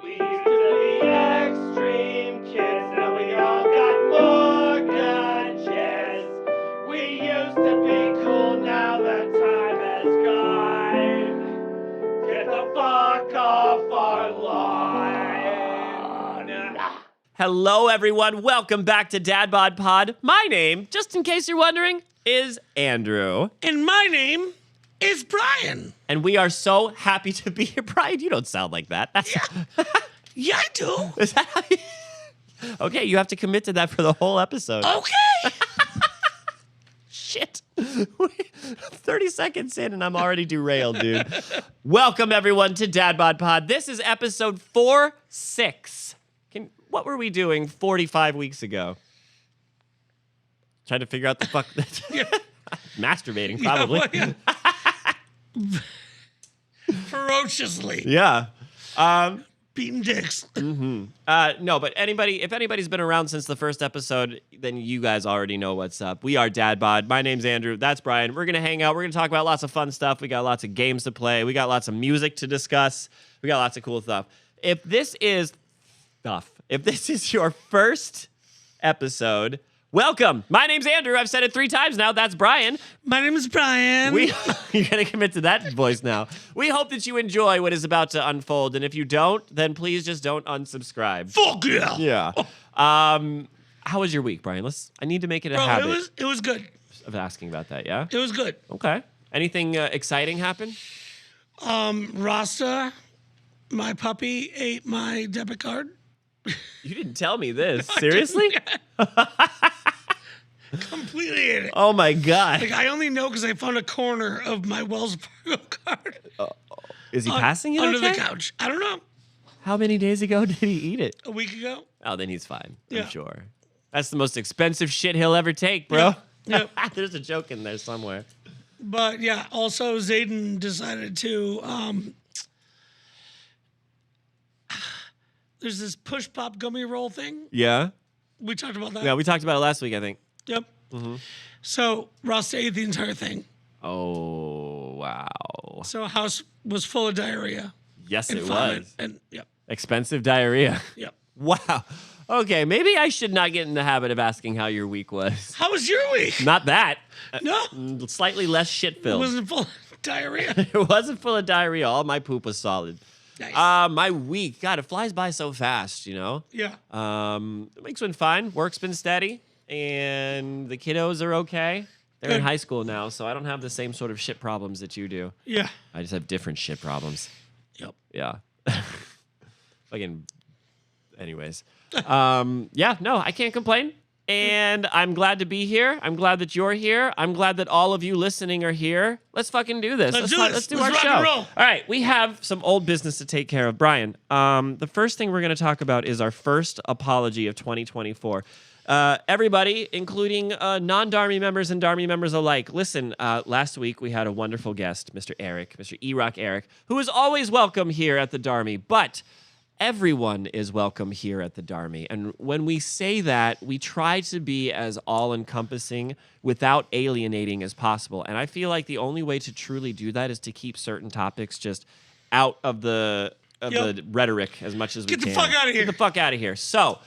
We used to be extreme kids, now we all got mortgages. We used to be cool, now that time has gone. Get the fuck off our lawn. Hello, everyone. Welcome back to DadBodPod. My name, just in case you're wondering, is Andrew. And my name is Brian. And we are so happy to be here. Brian, you don't sound like that. Yeah, I do. Is that how you... Okay, you have to commit to that for the whole episode. Okay. Shit. 30 seconds in and I'm already derailed, dude. Welcome, everyone, to DadBodPod. This is episode 46. What were we doing 45 weeks ago? Trying to figure out the fuck... Masturbating, probably. Yeah. Ferociously. Yeah. Beating dicks. No, but if anybody's been around since the first episode, then you guys already know what's up. We are DadBod. My name's Andrew. That's Brian. We're going to hang out. We're going to talk about lots of fun stuff. We got lots of games to play. We got lots of music to discuss. We got lots of cool stuff. If this is your first episode, welcome. My name's Andrew. I've said it 3 times now. That's Brian. My name is Brian. You're going to commit to that voice now. We hope that you enjoy what is about to unfold. And if you don't, then please just don't unsubscribe. Fuck yeah. Yeah. How was your week, Brian? I need to make it a habit It was good. of asking about that, yeah? It was good. Okay. Anything exciting happen? Rasta, my puppy, ate my debit card. You didn't tell me this. Seriously? Completely ate it. Oh, my God. Like, I only know because I found a corner of my Wells Fargo card. Is he passing it Under okay? the couch. I don't know. How many days ago did he eat it? A week ago? Oh, then he's fine. Yeah. I'm sure. That's the most expensive shit he'll ever take, bro. Yeah. There's a joke in there somewhere. But yeah, also Zayden decided to there's this push pop gummy roll thing. Yeah? We talked about that. Yeah, we talked about it last week, I think. Yep. Mm-hmm. So Ross ate the entire thing. Oh, wow. So house was full of diarrhea. Yes, And it vomit. was. And yep. Expensive diarrhea. Yep. Wow. Okay, maybe I should not get in the habit of asking how your week was. How was your week? Not that. No. Slightly less It shit-filled. wasn't full of diarrhea. It wasn't full of diarrhea. All my poop was solid. Nice. My week, God, it flies by so fast, you know? Yeah. The week's been fine. Work's been steady. And the kiddos are okay. They're in Good. high school now, so I don't have the same sort of shit problems that you do. Yeah. I just have different shit problems. Yep. Yeah. Fucking. Anyways. Yeah, no, I can't complain. And I'm glad to be here. I'm glad that you're here. I'm glad that all of you listening are here. Let's fucking do this. Let's do this. Let's do Let's our rock show. and roll. All right, we have some old business to take care of. Brian, the first thing we're going to talk about is our first apology of 2024. Everybody, including non-Darmy members and Darmy members alike, listen, last week we had a wonderful guest, Mr. Eric, Mr. E-Rock Eric, who is always welcome here at the Darmy, but everyone is welcome here at the Darmy. And when we say that, we try to be as all-encompassing without alienating as possible. And I feel like the only way to truly do that is to keep certain topics just out of the rhetoric as much as we can. Get the fuck out of here. Get the fuck out of here. So,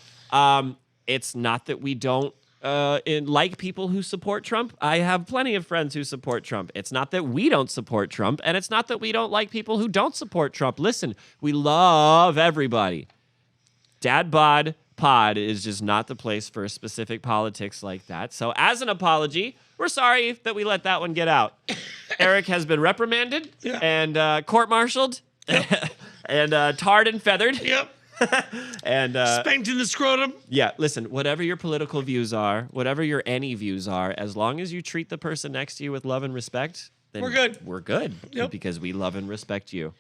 it's not that we don't like people who support Trump. I have plenty of friends who support Trump. It's not that we don't support Trump, and it's not that we don't like people who don't support Trump. Listen, we love everybody. DadBodPod is just not the place for specific politics like that. So as an apology, we're sorry that we let that one get out. Eric has been reprimanded and court-martialed and tarred and feathered. Yep. And Spanked in the scrotum. yeah, listen, whatever your political views are, whatever your any views are, as long as you treat the person next to you with love and respect, then We're good. We're good. Yep. Because we love and respect you.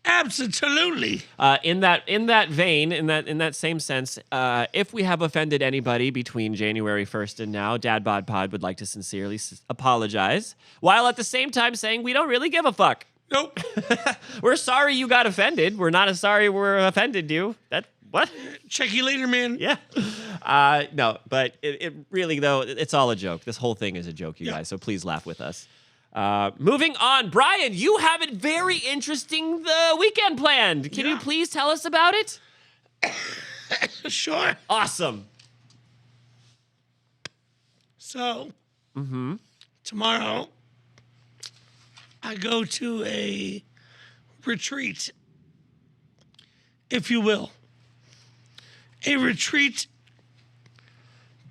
Absolutely. In that vein, in that same sense, if we have offended anybody between January 1st and now, DadBodPod would like to sincerely apologize, while at the same time saying we don't really give a fuck. Nope. We're sorry you got offended. We're not as sorry we're offended you. What? Check you later, man. Yeah. No, but it really, though, it's all a joke. This whole thing is a joke, you guys, so please laugh with us. Moving on, Brian, you have a very interesting weekend planned. Can you please tell us about it? Sure. Awesome. So, tomorrow, I go to a retreat, if you will. A retreat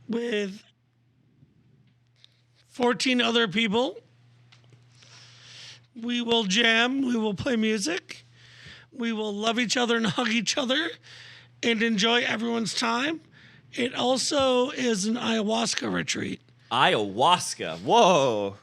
with 14 other people. We will jam, we will play music, we will love each other and hug each other and enjoy everyone's time. It also is an ayahuasca retreat. Ayahuasca. Whoa.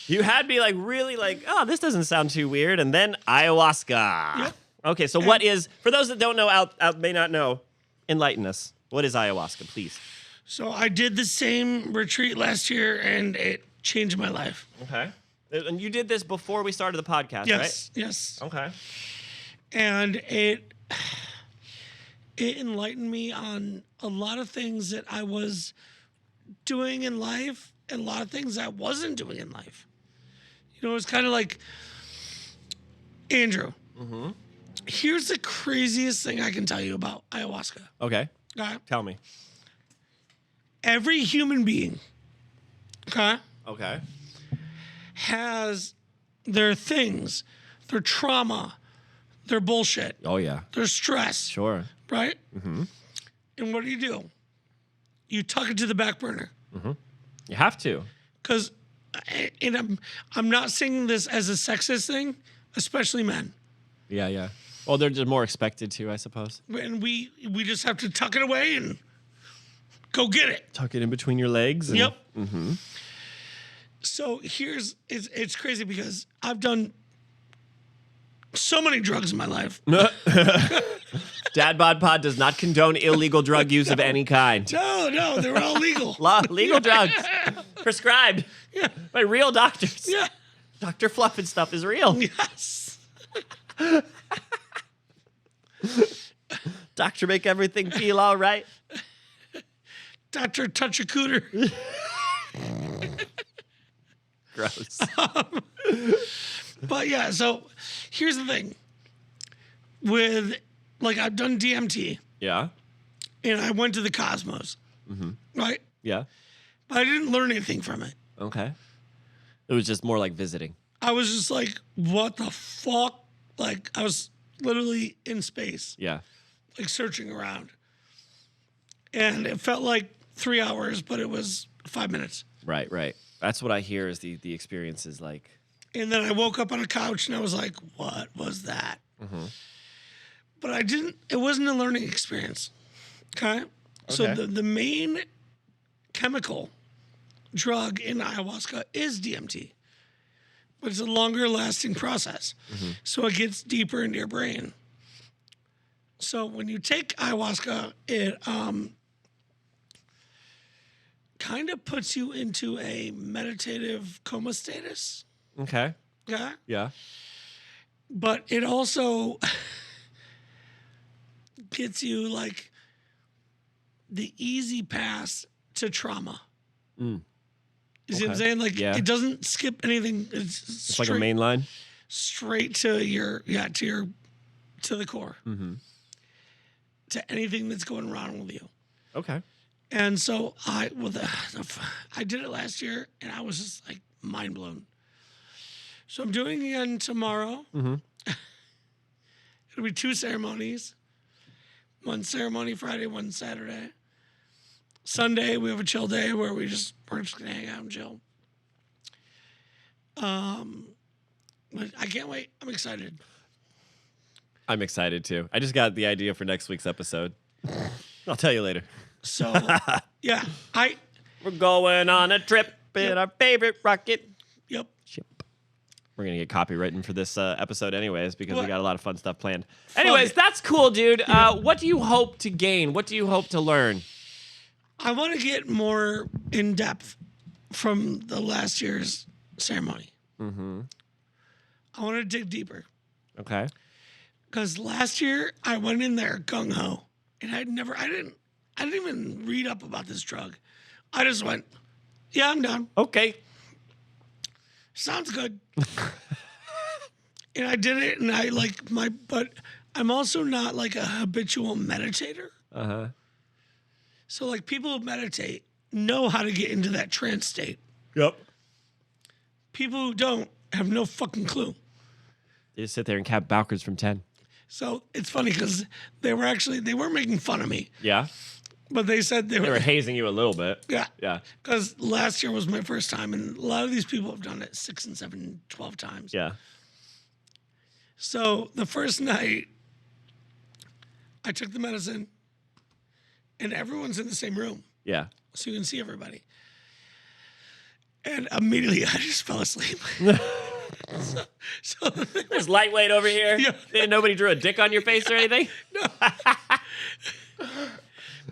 You had me like really like, oh, this doesn't sound too weird. And then ayahuasca. Yep. Okay, so what is, for those that don't know, out may not know, enlighten us. What is ayahuasca, please? So I did the same retreat last year and it changed my life. Okay. And you did this before we started the podcast, Yes, yes. right? Okay. And it enlightened me on a lot of things that I was doing in life and a lot of things I wasn't doing in life. You know, it's kind of like, Andrew, here's the craziest thing I can tell you about ayahuasca. Okay. Okay? Tell me. Every human being, okay, Okay. has their things, their trauma, their bullshit, Oh, yeah. their stress, Sure. right? And what do? You tuck it to the back burner. You have to. Because, and I'm not saying this as a sexist thing, especially men. Yeah, yeah. Well, they're just more expected to, I suppose. And we just have to tuck it away and go get it. Tuck it in between your legs. And, Yep. So it's crazy because I've done so many drugs in my life. DadBodPod does not condone illegal drug use of any kind. No, they're all legal. Legal drugs. Prescribed Yeah. by real doctors. Yeah. Dr. Fluff and stuff is real. Yes. Doctor make everything feel all right. Dr. Touch a Cooter. Gross. But yeah, so here's the thing. I've done DMT Yeah. and I went to the cosmos. Right? Yeah. But I didn't learn anything from it. Okay. It was just more like visiting. I was just like, what the fuck? Like, I was literally in space, Yeah. like searching around. And it felt like 3 hours, but it was 5 minutes. Right, right. That's what I hear is the experience is like. And then I woke up on a couch and I was like, what was that? But it wasn't a learning experience. Okay? So Okay. the main chemical drug in ayahuasca is DMT. But it's a longer lasting process. So it gets deeper into your brain. So when you take ayahuasca, it kind of puts you into a meditative coma status. Okay. Yeah. Yeah. But it also gets you like the easy pass to trauma. You see what I'm Okay. saying? Like Yeah. it doesn't skip anything. It's It's like a main line. straight to to the core. To anything that's going wrong with you. Okay. And so I did it last year and I was just like mind blown. So I'm doing it again tomorrow. It'll be 2 ceremonies. One ceremony Friday, one Saturday. Sunday we have a chill day where we're just gonna hang out and chill. But I can't wait. I'm excited. I'm excited too. I just got the idea for next week's episode. I'll tell you later. So yeah, We're going on a trip in our favorite rocket yep. ship. We're going to get copywritten for this episode anyways because we What? got a lot of fun stuff planned. Anyways, it. that's cool, dude. What do you hope to gain? What do you hope to learn? I want to get more in depth from the last year's ceremony. I want to dig deeper Okay. because last year I went in there gung ho, and I didn't even read up about this drug. I just went, yeah, I'm down. Okay. Sounds good. And I did it, and but I'm also not like a habitual meditator. Uh-huh. So, like, people who meditate know how to get into that trance state. Yep. People who don't have no fucking clue. They just sit there and count backwards from 10. So it's funny because they weren't making fun of me, Yeah. but they said They were hazing you a little bit. yeah. Yeah. Because last year was my first time, and a lot of these people have done it 6 and 7, 12 times. Yeah. So the first night, I took the medicine, and everyone's in the same room, Yeah. so you can see everybody. And immediately, I just fell asleep. so the thing was, There's lightweight over here. Yeah. And nobody drew a dick on your face or anything?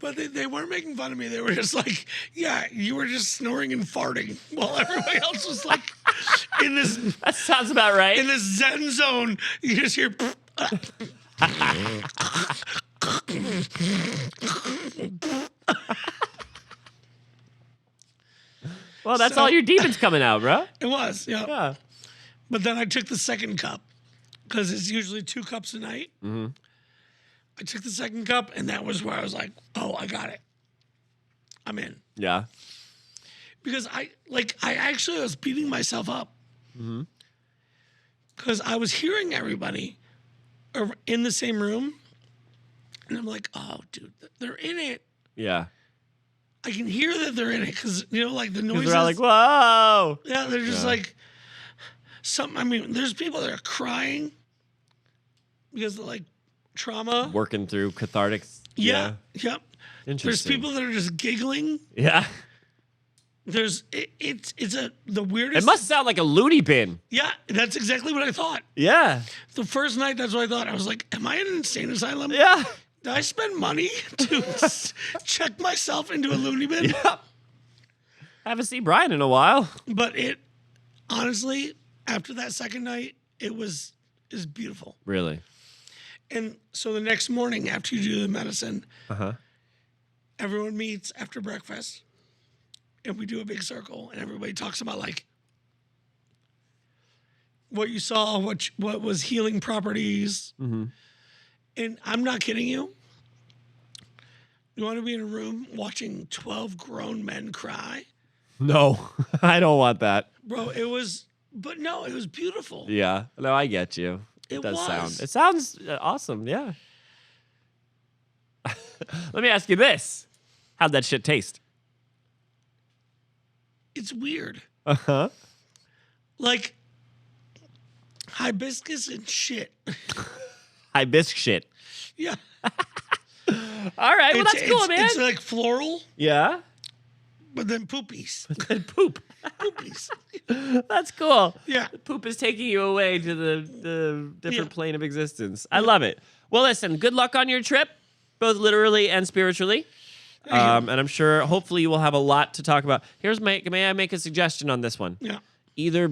but they weren't making fun of me. They were just like, yeah, you were just snoring and farting while everybody else was like in this That sounds about right. in this zen zone. You just hear. Well, that's So- all your demons coming out, bro. It was, yeah. Yeah. But then I took the second cup because it's usually 2 cups a night. Mm-hmm. I took the second cup, and that was where I was like, oh, I got it. I'm in. Yeah. Because I actually was beating myself up. Mm-hmm. Because I was hearing everybody in the same room. And I'm like, oh, dude, they're in it. Yeah. I can hear that they're in it because, like the Because noises. they're all like, whoa. Yeah, they're just Yeah. like, there's people that are crying because of like trauma. Working through cathartic. Yeah. Yep. There's Interesting. people that are just giggling. Yeah. It's the weirdest. It must sound like a loony bin. Yeah, that's exactly what I thought. Yeah. The first night, that's what I thought. I was like, am I in an insane asylum? Yeah. Did I spend money to check myself into a loony bin? Yeah. Haven't seen Brian in a while. But it, honestly, after that second night, it was beautiful. Really? And so the next morning, after you do the medicine, Uh-huh. everyone meets after breakfast, and we do a big circle, and everybody talks about like what you saw, what was healing properties. Mm-hmm. And I'm not kidding you. You want to be in a room watching 12 grown men cry? No, I don't want that. Bro, it was beautiful. Yeah. No, I get you. It does was. sound. It sounds awesome. Yeah. Let me ask you this. How'd that shit taste? It's weird. Uh-huh. Like hibiscus and shit. Hibiscus shit. Yeah. All right. Well, that's cool, man. It's like floral, Yeah. but then poopies. And poop. Poopies. That's cool. Yeah. Poop is taking you away to the different Yeah. plane of existence. I love it. Well, listen, good luck on your trip, both literally and spiritually. And I'm sure, hopefully, you will have a lot to talk about. May I make a suggestion on this one? Yeah. Either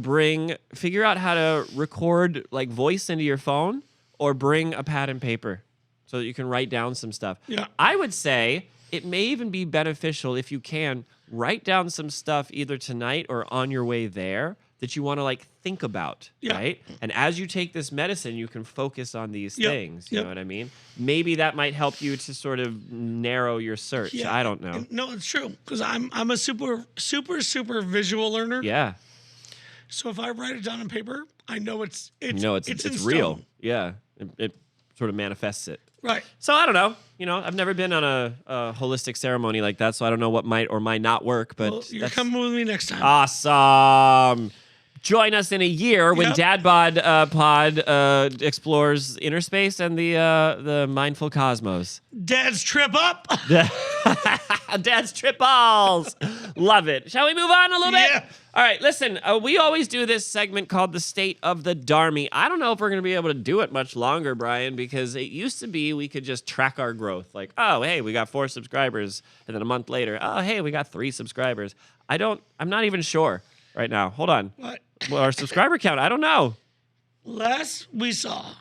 figure out how to record like voice into your phone, or bring a pad and paper so that you can write down some stuff. Yeah. I would say it may even be beneficial if you can write down some stuff either tonight or on your way there that you want to like think about, Yeah. right? And as you take this medicine, you can focus on these Yep. things. You Yep. know what I mean? Maybe that might help you to sort of narrow your search. Yeah. I don't know. And no, it's true because I'm a super visual learner. Yeah. So if I write it down on paper, I know it's No, it's in real. stone. Yeah. It sort of manifests it. Right. So I don't know. I've never been on a holistic ceremony like that, so I don't know what might or might not work. But Well, you're that's coming with me next time. awesome. Join us in a year when Yep. DadBod explores inner space and the mindful cosmos. Dad's trip up. Dad's trip balls. Love it. Shall we move on a little bit? Yeah. All right, listen, we always do this segment called The State of the Dharmy. I don't know if we're going to be able to do it much longer, Brian, because it used to be we could just track our growth. Like, oh, hey, we got 4 subscribers. And then a month later, oh, hey, we got 3 subscribers. I'm not even sure right now. Hold on. What? Well, our subscriber count, I don't know. Last we saw.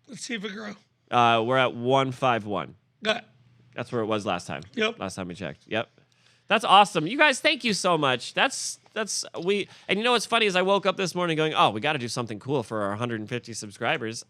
Let's see if it grew. We're at 151. Got it. That's where it was last time. Yep. Last time we checked. Yep. That's awesome. You guys, thank you so much. And you know what's funny is I woke up this morning going, oh, we got to do something cool for our 150 subscribers.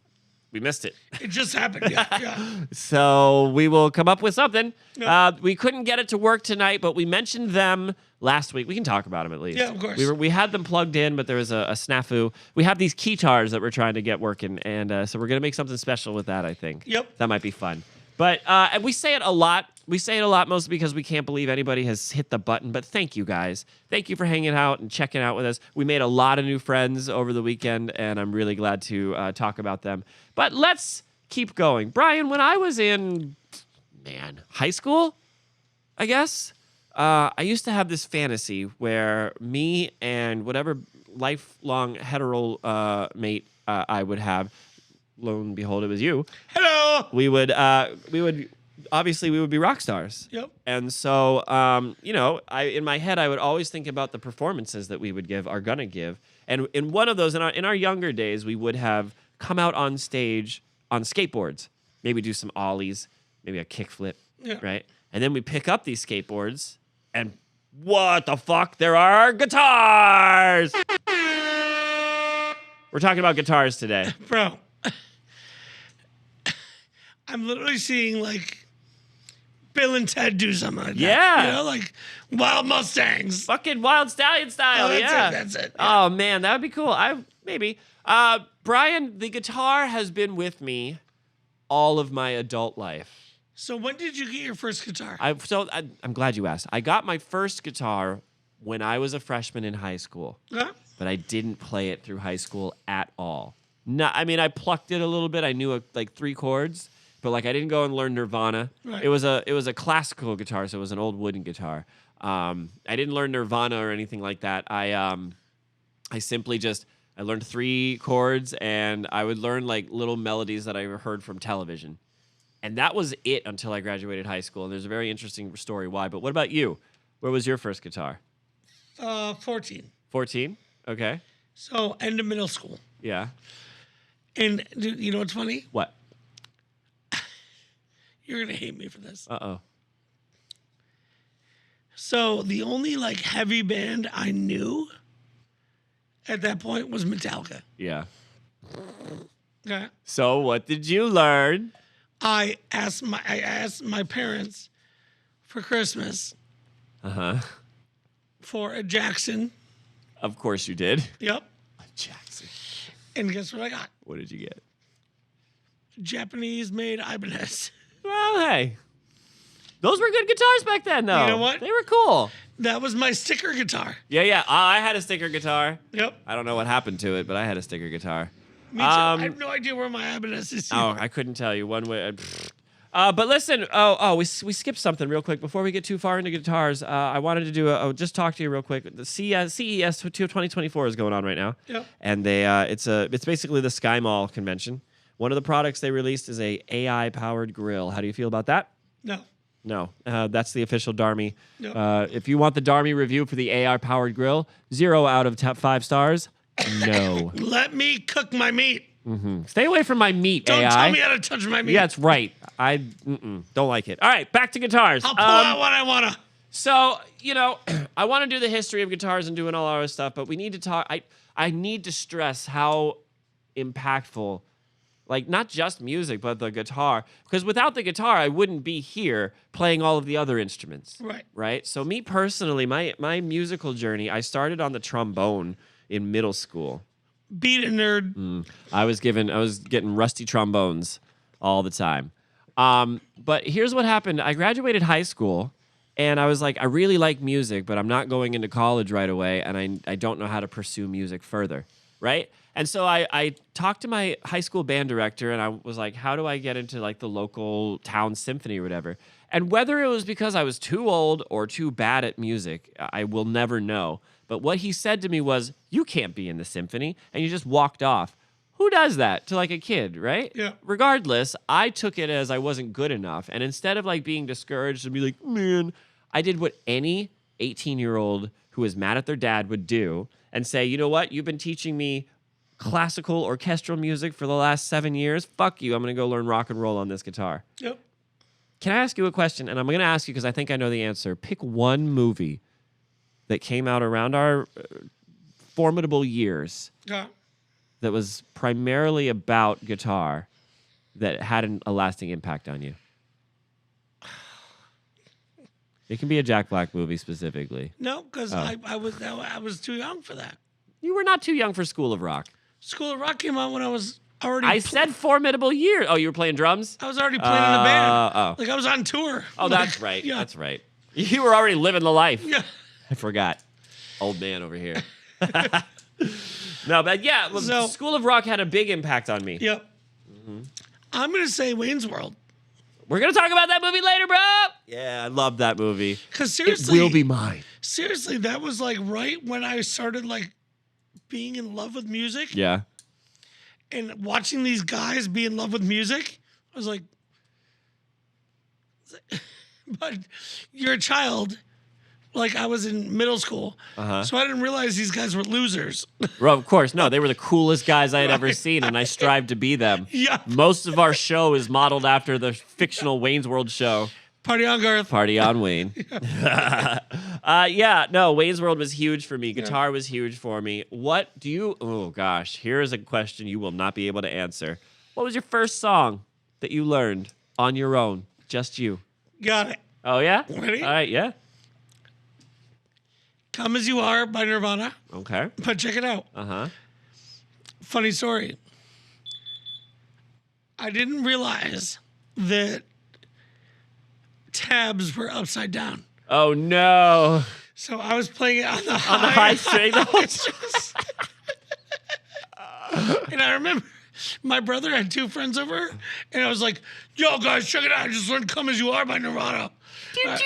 we missed it. It just happened. Yeah. So we will come up with something. Yeah. We couldn't get it to work tonight, but we mentioned them last week. We can talk about them at least. Yeah, of course. We had them plugged in, but there was a snafu. We have these keytars that we're trying to get working, and so we're going to make something special with that, I think. Yep. That might be fun. But and we say it a lot. We say it a lot mostly because we can't believe anybody has hit the button. But thank you, guys. Thank you for hanging out and checking out with us. We made a lot of new friends over the weekend, and I'm really glad to talk about them. But let's keep going. Brian, when I was in, high school, I guess, I used to have this fantasy where me and whatever lifelong hetero mate I would have, lo and behold, it was you. Hello. We would obviously we would be rock stars. Yep. And so, in my head, I would always think about the performances that we would give, are gonna give. And in one of those, in our younger days, we would have come out on stage on skateboards, maybe do some ollies, maybe a kickflip, right? And then we pick up these skateboards, and what the fuck? There are guitars. We're talking about guitars today. Bro. I'm literally seeing like Bill and Ted do something like that. Yeah. You know, like Wild Mustangs. Fucking Wild Stallion style, That's it. Yeah. Oh, man, that would be cool. Maybe. Brian, the guitar has been with me all of my adult life. So when did you get your first guitar? I'm glad you asked. I got my first guitar when I was a freshman in high school, Huh? but I didn't play it through high school at all. No, I mean, I plucked it a little bit. I knew like 3 chords, but like I didn't go and learn Nirvana. Right. It was a classical guitar, so it was an old wooden guitar. I didn't learn Nirvana or anything like that. I simply just I learned 3 chords, and I would learn like little melodies that I heard from television. And that was it until I graduated high school. And there's a very interesting story why. But what about you? Where was your first guitar? 14. 14? Okay. So end of middle school. Yeah. And dude, you know what's funny? What? You're gonna hate me for this. Uh-oh. So the only like heavy band I knew at that point was Metallica. Yeah. Okay. So what did you learn? I asked my parents for Christmas Uh-huh. for a Jackson. Of course you did. Yep. Jackson. And guess what I got? What did you get? Japanese made Ibanez. Well, hey. Those were good guitars back then, though. You know what? They were cool. That was my sticker guitar. Yeah. I had a sticker guitar. Yep. I don't know what happened to it, but I had a sticker guitar. Me too. I have no idea where my Ibanez is. Oh, I couldn't tell you one way. But listen, we skipped something real quick before we get too far into guitars. I wanted to do just talk to you real quick. The CES 2024 is going on right now. Yep. And it's basically the Sky Mall convention. One of the products they released is a AI powered grill. How do you feel about that? No. No, that's the official Darmy. Yep. If you want the Darmy review for the AI powered grill, 0 out of 5 stars. No. Let me cook my meat. Stay away from my meat, Don't AI. tell me how to touch my meat. Yeah, that's right. I don't like it. All right, back to guitars. I'll pull out what I wanna. So, I want to do the history of guitars and doing all our stuff, but we need to talk. I need to stress how impactful, like not just music, but the guitar. Because without the guitar, I wouldn't be here playing all of the other instruments. Right. Right? So me personally, my musical journey, I started on the trombone in middle school. Beat it, nerd. I was getting rusty trombones all the time. But here's what happened. I graduated high school, and I was like, I really like music, but I'm not going into college right away, and I don't know how to pursue music further, right? And so I talked to my high school band director, and I was like, how do I get into like the local town symphony or whatever? And whether it was because I was too old or too bad at music, I will never know. But what he said to me was, you can't be in the symphony, and you just walked off. Who does that to like a kid, right? Yeah. Regardless, I took it as I wasn't good enough. And instead of like being discouraged and be like, man, I did what any 18-year-old who was mad at their dad would do and say, you know what? You've been teaching me classical orchestral music for the last 7 years. Fuck you. I'm going to go learn rock and roll on this guitar. Yep. Can I ask you a question? And I'm going to ask you because I think I know the answer. Pick one movie that came out around our formidable years Yeah. that was primarily about guitar that had a lasting impact on you? It can be a Jack Black movie specifically. No, because I was too young for that. You were not too young for School of Rock. School of Rock came out when I was already. I said formidable year. Oh, you were playing drums? I was already playing in a band. Oh. Like I was on tour. Oh, Like, that's right. Yeah. That's right. You were already living the life. Yeah. I forgot. Old man over here. No, but yeah, So- School of Rock had a big impact on me. Yep. I'm gonna say Wayne's World We're going to talk about that movie later, bro. Yeah, I love that movie. because seriously, It will be mine. seriously, that was like right when I started like being in love with music Yeah. and watching these guys be in love with music. I was like, but you're a child. Like I was in middle school, so I didn't realize these guys were losers. Well, of course, no, they were the coolest guys I had ever seen, and I strived to be them. Yeah. Most of our show is modeled after the fictional Wayne's World show. Party on, Garth. Party on, Wayne. Wayne's World was huge for me. Guitar was huge for me. What do you... Oh, gosh. Here is a question you will not be able to answer. What was your first song that you learned on your own? Just you. Got it. Oh, yeah? Ready? All right, yeah. Come As You Are by Nirvana. Okay. But check it out. Uh-huh. Funny story. I didn't realize that tabs were upside down. Oh, no. So I was playing it on the On the high string. And I remember my brother had two friends over, and I was like, yo, guys, check it out. I just learned Come As You Are by Nirvana. Yeah.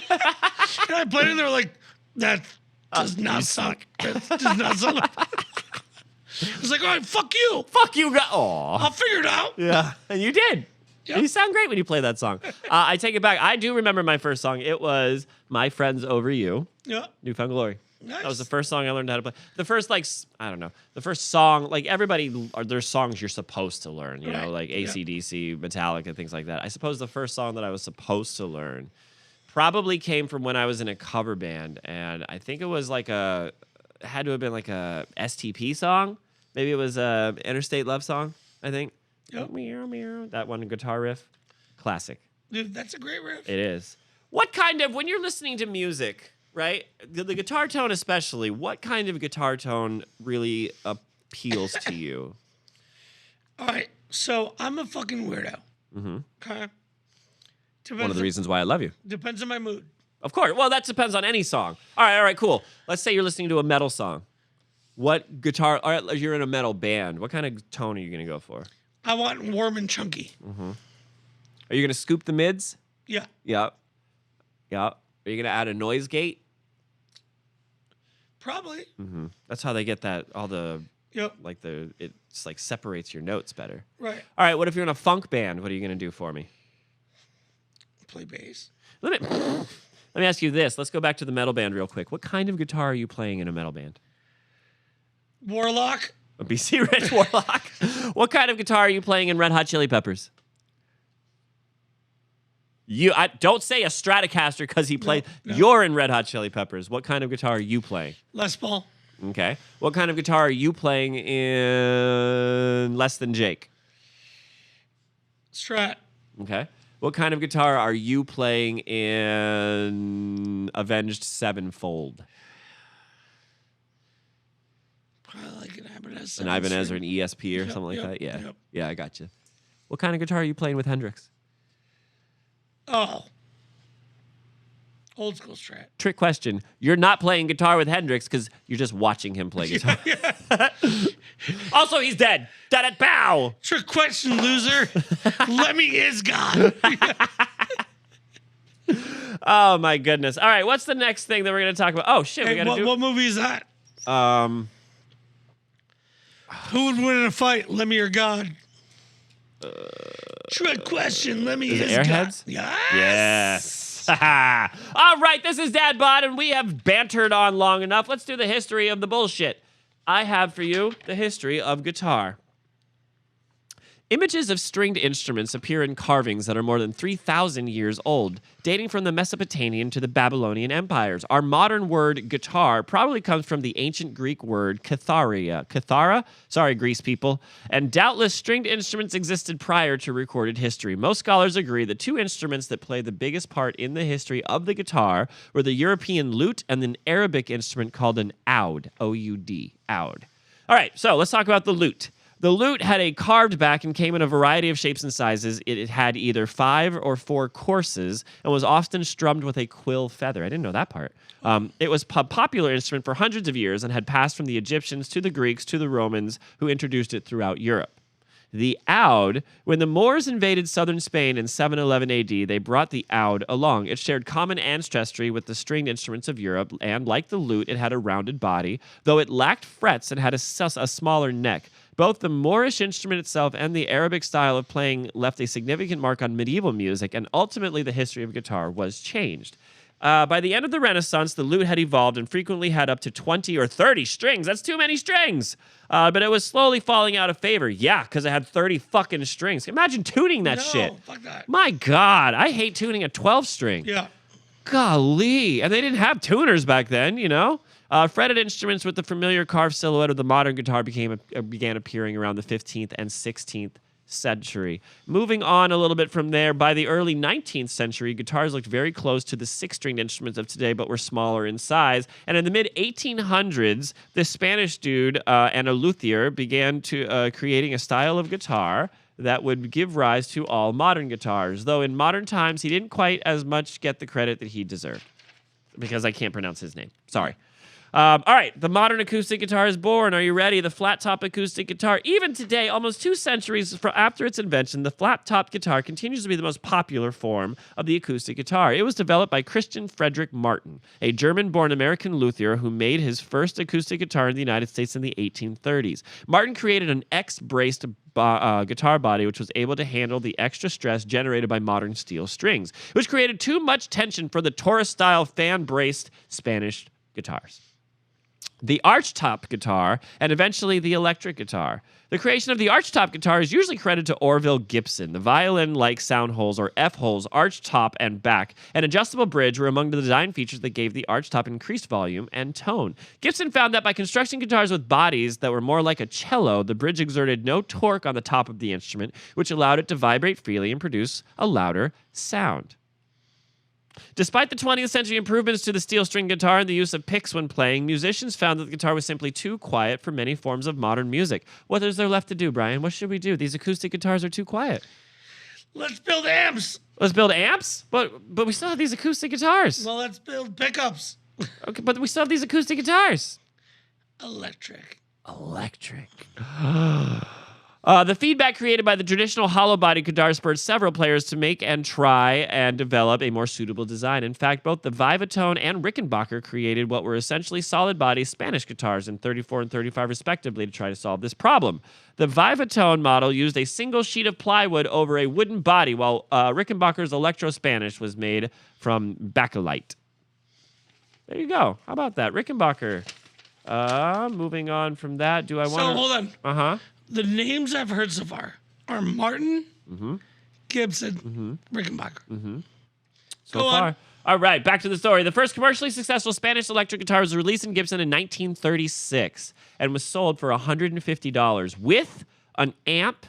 And I played it, and they were like, that does not suck. That does not suck. I was like, all right, fuck you. Fuck you, guys. Aw. I'll figure it out. Yeah. And you did. Yeah. You sound great when you play that song. I take it back. I do remember my first song. It was My Friends Over You, Yeah. Newfound Glory. Nice. That was the first song I learned how to play. The first, the first song, like everybody, there's songs you're supposed to learn, you know, Right. like Yeah. AC/DC, Metallica, things like that. I suppose the first song that I was supposed to learn probably came from when I was in a cover band. And I think it was it had to have been like a STP song. Maybe it was a Interstate Love song, I think. Yep. Meow, meow. That one guitar riff. Classic. Dude, that's a great riff. It is. When you're listening to music, right? The guitar tone especially, what kind of guitar tone really appeals to you? All right. So I'm a fucking weirdo. Mm-hmm. Okay. One of the reasons why I love you. Depends on my mood. Of course. Well, that depends on any song. All right, cool. Let's say you're listening to a metal song. What guitar, all right, you're in a metal band. What kind of tone are you going to go for? I want warm and chunky. Are you going to scoop the mids? Yeah. Yep. Are you going to add a noise gate? Probably. That's how they get that, all the, Yep. it's like separates your notes better. Right. All right, what if you're in a funk band? What are you going to do for me? Play bass. Let me ask you this. Let's go back to the metal band real quick. What kind of guitar are you playing in a metal band? Warlock. A BC Rich Warlock. What kind of guitar are you playing in Red Hot Chili Peppers? Don't say a Stratocaster because he played. No. You're in Red Hot Chili Peppers. What kind of guitar are you playing? Les Paul. Okay. What kind of guitar are you playing in Less Than Jake? Strat. Okay. What kind of guitar are you playing in Avenged Sevenfold? Probably like an Ibanez. An Ibanez or an ESP or Yep, something like yep, that? Yeah. yep. Yeah, I got you. What kind of guitar are you playing with Hendrix? Oh. Old school Strat. Trick question. You're not playing guitar with Hendrix because you're just watching him play guitar. Also, he's dead. Dead at bow. Trick question, loser. Lemmy is gone. Oh, my goodness. All right, what's the next thing that we're going to talk about? Oh, shit, we Hey, got to do... what movie is that? Who would win in a fight, Lemmy or God? Trick question, Lemmy Is is it Airheads? God. Yes. All right, this is DadBod, and we have bantered on long enough. Let's do the history of the bullshit. I have for you the history of guitar. Images of stringed instruments appear in carvings that are more than 3,000 years old, dating from the Mesopotamian to the Babylonian empires. Our modern word guitar probably comes from the ancient Greek word katharia. Kathara? Sorry, Greece people. And doubtless stringed instruments existed prior to recorded history. Most scholars agree the two instruments that played the biggest part in the history of the guitar were the European lute and an Arabic instrument called an oud. O-U-D. Oud. All right, so let's talk about the lute. The lute had a carved back and came in a variety of shapes and sizes. It had either 5 or 4 courses and was often strummed with a quill feather. I didn't know that part. It was a popular instrument for hundreds of years and had passed from the Egyptians to the Greeks to the Romans, who introduced it throughout Europe. The oud, when the Moors invaded southern Spain in 711 AD, they brought the oud along. It shared common ancestry with the stringed instruments of Europe, and like the lute, it had a rounded body, though it lacked frets and had a smaller neck. Both the Moorish instrument itself and the Arabic style of playing left a significant mark on medieval music, and ultimately the history of guitar was changed. By the end of the Renaissance, the lute had evolved and frequently had up to 20 or 30 strings. That's too many strings. But it was slowly falling out of favor. Yeah, because it had 30 fucking strings. Imagine tuning that shit. Fuck that. My God, I hate tuning a 12 string. Yeah. Golly. And they didn't have tuners back then, you know? Fretted instruments with the familiar carved silhouette of the modern guitar began appearing around the 15th and 16th century. Moving on a little bit from there, by the early 19th century, guitars looked very close to the 6-stringed instruments of today, but were smaller in size. And in the mid-1800s, this Spanish dude and a luthier began to creating a style of guitar that would give rise to all modern guitars, though in modern times, he didn't quite as much get the credit that he deserved, because I can't pronounce his name. Sorry. All right, the modern acoustic guitar is born. Are you ready? The flat-top acoustic guitar. Even today, almost 2 centuries after its invention, the flat-top guitar continues to be the most popular form of the acoustic guitar. It was developed by Christian Frederick Martin, a German-born American luthier who made his first acoustic guitar in the United States in the 1830s. Martin created an X-braced guitar body which was able to handle the extra stress generated by modern steel strings, which created too much tension for the Taurus-style fan-braced Spanish guitars. The archtop guitar, and eventually the electric guitar. The creation of the archtop guitar is usually credited to Orville Gibson. The violin-like sound holes, or F-holes, archtop and back, and adjustable bridge were among the design features that gave the archtop increased volume and tone. Gibson found that by constructing guitars with bodies that were more like a cello, the bridge exerted no torque on the top of the instrument, which allowed it to vibrate freely and produce a louder sound. Despite the 20th century improvements to the steel string guitar and the use of picks when playing, musicians found that the guitar was simply too quiet for many forms of modern music. What is there left to do, Brian? What should we do? These acoustic guitars are too quiet. Let's build amps. Let's build amps? But we still have these acoustic guitars. Well, let's build pickups. Okay, but we still have these acoustic guitars. Electric. The feedback created by the traditional hollow body guitar spurred several players to make and try and develop a more suitable design. In fact, both the Vivatone and Rickenbacker created what were essentially solid body Spanish guitars in 34 and 35 respectively to try to solve this problem. The Vivatone model used a single sheet of plywood over a wooden body, while Rickenbacker's Electro Spanish was made from bakelite. There you go. How about that? Rickenbacker. Moving on from that, do I want to... So, hold on. Uh-huh. The names I've heard so far are Martin, Gibson, Rickenbacker. So far. All right, back to the story. The first commercially successful Spanish electric guitar was released in Gibson in 1936 and was sold for $150 with an amp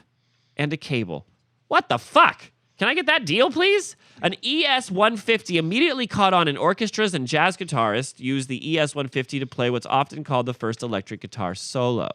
and a cable. What the fuck? Can I get that deal, please? An ES-150 immediately caught on in orchestras, and jazz guitarists used the ES-150 to play what's often called the first electric guitar solo.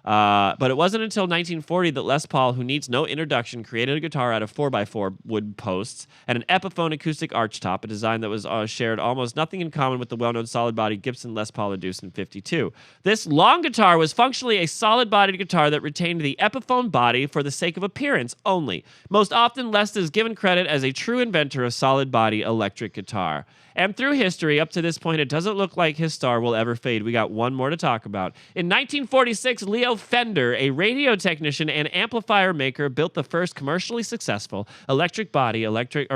But it wasn't until 1940 that Les Paul, who needs no introduction, created a guitar out of 4x4 wood posts and an Epiphone acoustic archtop, a design that was shared almost nothing in common with the well-known solid-body Gibson Les Paul introduced in '52. This long guitar was functionally a solid-bodied guitar that retained the Epiphone body for the sake of appearance only. Most often, Les is given credit as a true inventor of solid-body electric guitar. And through history, up to this point, it doesn't look like his star will ever fade. We got one more to talk about. In 1946, Leo Fender, a radio technician and amplifier maker, built the first commercially successful solid body electric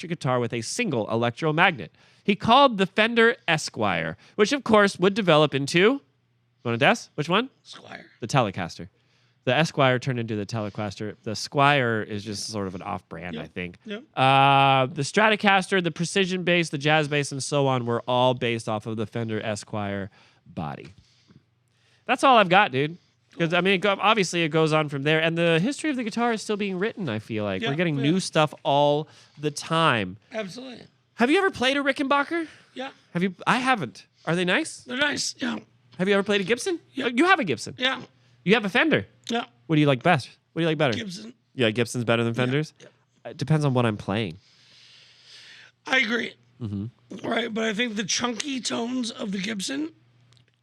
guitar with a single electromagnet. He called the Fender Esquire, which of course would develop into, want to guess? Which one? Squire. The Telecaster. The Esquire turned into the Telecaster. The Squire is just sort of an off-brand, Yep. I think. Yep. The Stratocaster, the Precision bass, the Jazz bass, and so on were all based off of the Fender Esquire body. That's all I've got, dude. Because, I mean, obviously it goes on from there. And the history of the guitar is still being written, I feel like. Yeah, We're getting yeah. new stuff all the time. Absolutely. Have you ever played a Rickenbacker? Yeah. Have you? I haven't. Are they nice? They're nice. Yeah. Have you ever played a Gibson? Yeah. You have a Gibson. Yeah. You have a Fender. Yeah. What do you like best? What do you like better? Gibson. Yeah, Gibson's better than Fenders? Yeah. It depends on what I'm playing. I agree. Mm-hmm. Right, but I think the chunky tones of the Gibson.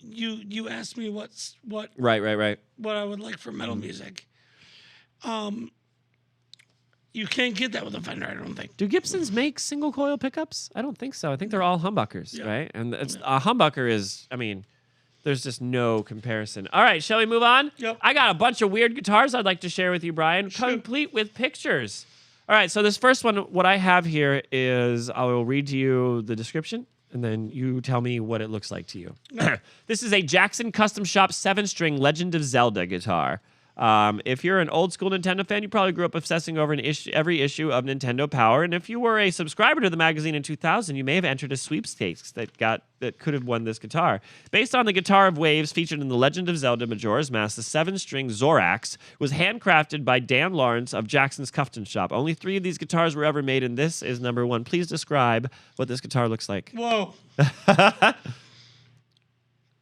You asked me what Right. what I would like for metal music. You can't get that with a Fender, I don't think. Do Gibsons make single coil pickups? I don't think so. I think they're all humbuckers, Yeah. right? And it's, a humbucker is, I mean, there's just no comparison. All right, shall we move on? Yep. I got a bunch of weird guitars I'd like to share with you, Brian, complete with pictures. All right, so this first one, what I have here is I will read to you the description, and then you tell me what it looks like to you. This is a Jackson Custom Shop 7-string Legend of Zelda guitar. If you're an old school Nintendo fan, you probably grew up obsessing over every issue of Nintendo Power. And if you were a subscriber to the magazine in 2000, you may have entered a sweepstakes that could have won this guitar. Based on the Guitar of Waves featured in the Legend of Zelda Majora's Mask, the 7-string Zorax was handcrafted by Dan Lawrence of Jackson's Custom Shop. Only 3 of these guitars were ever made, and this is number 1. Please describe what this guitar looks like. Whoa.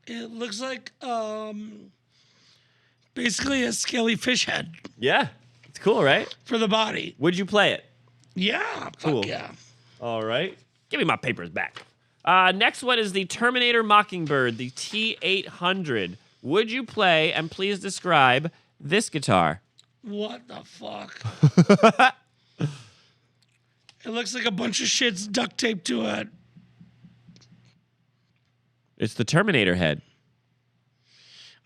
It looks like basically a scaly fish head Yeah, it's cool, right? for the body. Would you play it? Yeah. Cool. Fuck yeah. All right. Give me my papers back. Next one is the Terminator Mockingbird, the T800. Would you play, and please describe this guitar? What the fuck? It looks like a bunch of shits duct taped to it. It's the Terminator head.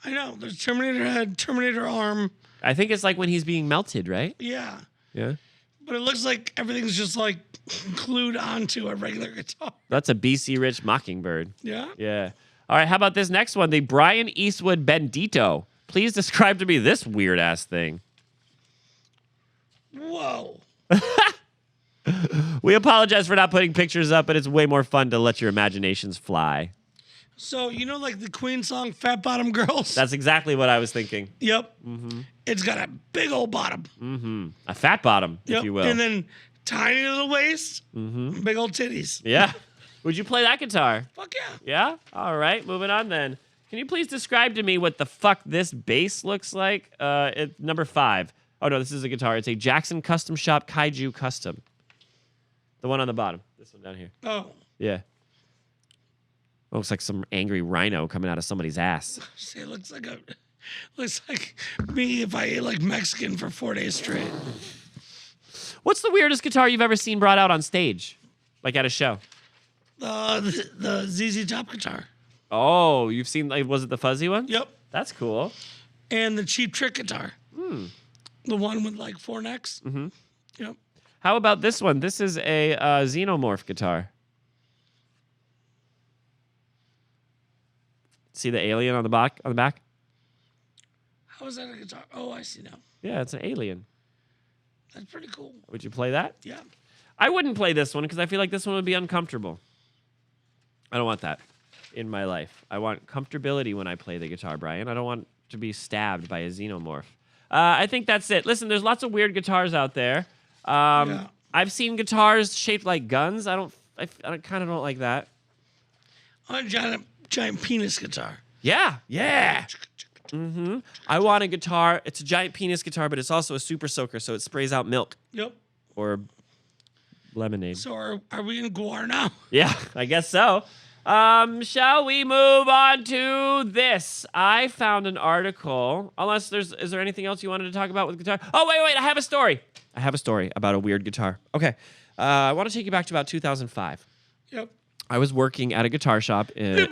I know. There's Terminator head, Terminator arm. I think it's like when he's being melted, right? Yeah. Yeah. But it looks like everything's just like glued onto a regular guitar. That's a BC Rich Mockingbird. Yeah. Yeah. All right, how about this next one? The Brian Eastwood Bendito. Please describe to me this weird ass thing. Whoa. We apologize for not putting pictures up, but it's way more fun to let your imaginations fly. So, you know, like the Queen song Fat Bottom Girls? That's exactly what I was thinking. Yep. Mm-hmm. It's got a big old bottom. Mm-hmm. A fat bottom, Yep. if you will. And then tiny little waist, big old titties. Yeah. Would you play that guitar? Fuck yeah. Yeah? All right, moving on then. Can you please describe to me what the fuck this bass looks like? It's number 5. Oh, no, this is a guitar. It's a Jackson Custom Shop Kaiju Custom. The one on the bottom. This one down here. Oh. Yeah. Looks like some angry rhino coming out of somebody's ass. See, it looks like me if I ate like Mexican for 4 days straight. What's the weirdest guitar you've ever seen brought out on stage? Like at a show? The ZZ Top guitar. Oh, you've seen, like, was it the fuzzy one? Yep. That's cool. And the Cheap Trick guitar. The one with like 4 necks. Mm-hmm. Yep. How about this one? This is a Xenomorph guitar. See the alien on the back? How is that a guitar? Oh, I see now. Yeah, it's an alien. That's pretty cool. Would you play that? Yeah. I wouldn't play this one because I feel like this one would be uncomfortable. I don't want that in my life. I want comfortability when I play the guitar, Brian. I don't want to be stabbed by a Xenomorph. I think that's it. Listen, there's lots of weird guitars out there. Yeah. I've seen guitars shaped like guns. I kind of don't like that. On a giant penis guitar. Yeah. Mm-hmm. I want a guitar. It's a giant penis guitar, but it's also a super soaker, so it sprays out milk Yep. or lemonade. So are we in Guar now? Yeah, I guess so. Shall we move on to this? I found an article. Is there anything else you wanted to talk about with guitar? Oh, wait, I have a story. I have a story about a weird guitar. Okay. I want to take you back to about 2005. Yep. I was working at a guitar shop in...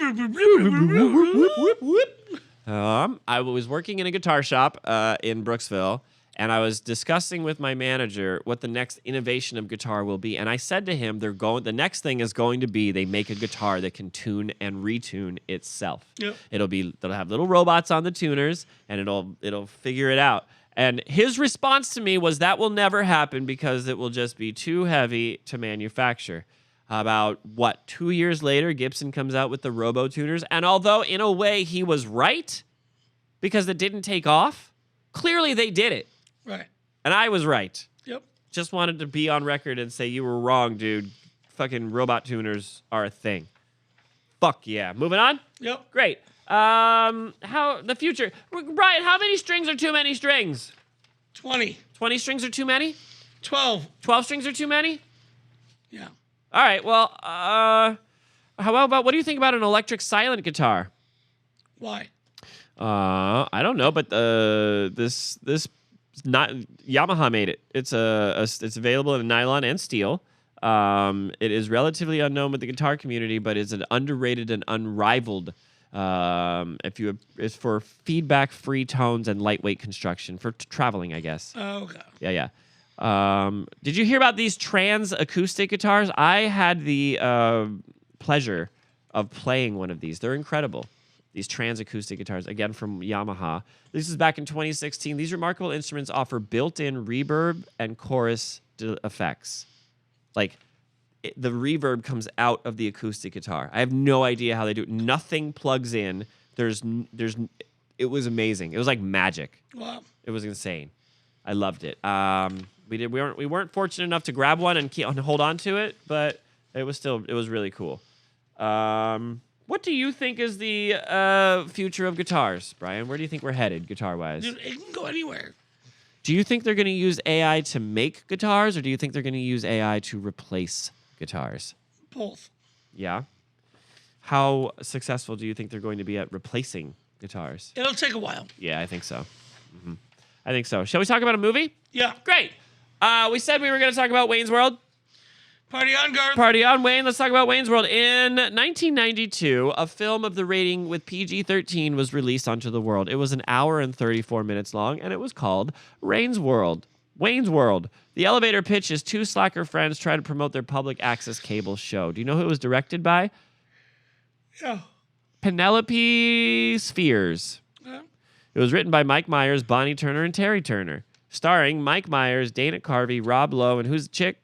I was working in a guitar shop in Brooksville, And I was discussing with my manager what the next innovation of guitar will be. And I said to him, the next thing is going to be they make a guitar that can tune and retune itself. Yep. They'll have little robots on the tuners, and it'll figure it out. And his response to me was that will never happen because it will just be too heavy to manufacture. About 2 years later, Gibson comes out with the Robo tuners. And although in a way he was right because it didn't take off, clearly they did it. Right. And I was right. Yep. Just wanted to be on record and say you were wrong, dude. Fucking robot tuners are a thing. Fuck yeah. Moving on? Yep. Great. How the future. Brian, how many strings are too many strings? 20. 20 strings are too many? 12. 12 strings are too many? Yeah. All right. Well, how about what do you think about an electric silent guitar? Why? I don't know, but this not Yamaha made it. It's it's available in nylon and steel. It is relatively unknown with the guitar community, but it's an underrated and unrivaled. It's for feedback-free tones and lightweight construction for traveling, I guess. Oh, okay. Yeah. Did you hear about these trans acoustic guitars? I had the pleasure of playing one of these. They're incredible. These trans acoustic guitars, again from Yamaha. This is back in 2016. These remarkable instruments offer built-in reverb and chorus effects. Like, the reverb comes out of the acoustic guitar. I have no idea how they do it. Nothing plugs in. It was amazing. It was like magic. Wow. It was insane. I loved it. We weren't fortunate enough to grab one and hold on to it, but it was really cool. What do you think is the future of guitars, Brian? Where do you think we're headed, guitar-wise? Dude, it can go anywhere. Do you think they're going to use AI to make guitars, or do you think they're going to use AI to replace guitars? Both. Yeah. How successful do you think they're going to be at replacing guitars? It'll take a while. Yeah, I think so. I think so. Shall we talk about a movie? Yeah. Great. We said we were going to talk about Wayne's World. Party on, Garth. Party on, Wayne. Let's talk about Wayne's World. In 1992, a film of the rating with PG-13 was released onto the world. It was an hour and 34 minutes long, and it was called Wayne's World. Wayne's World. The elevator pitch is two slacker friends try to promote their public access cable show. Do you know who it was directed by? Yeah. Penelope Spheres. It was written by Mike Myers, Bonnie Turner, and Terry Turner. Starring Mike Myers, Dana Carvey, Rob Lowe, and who's the chick?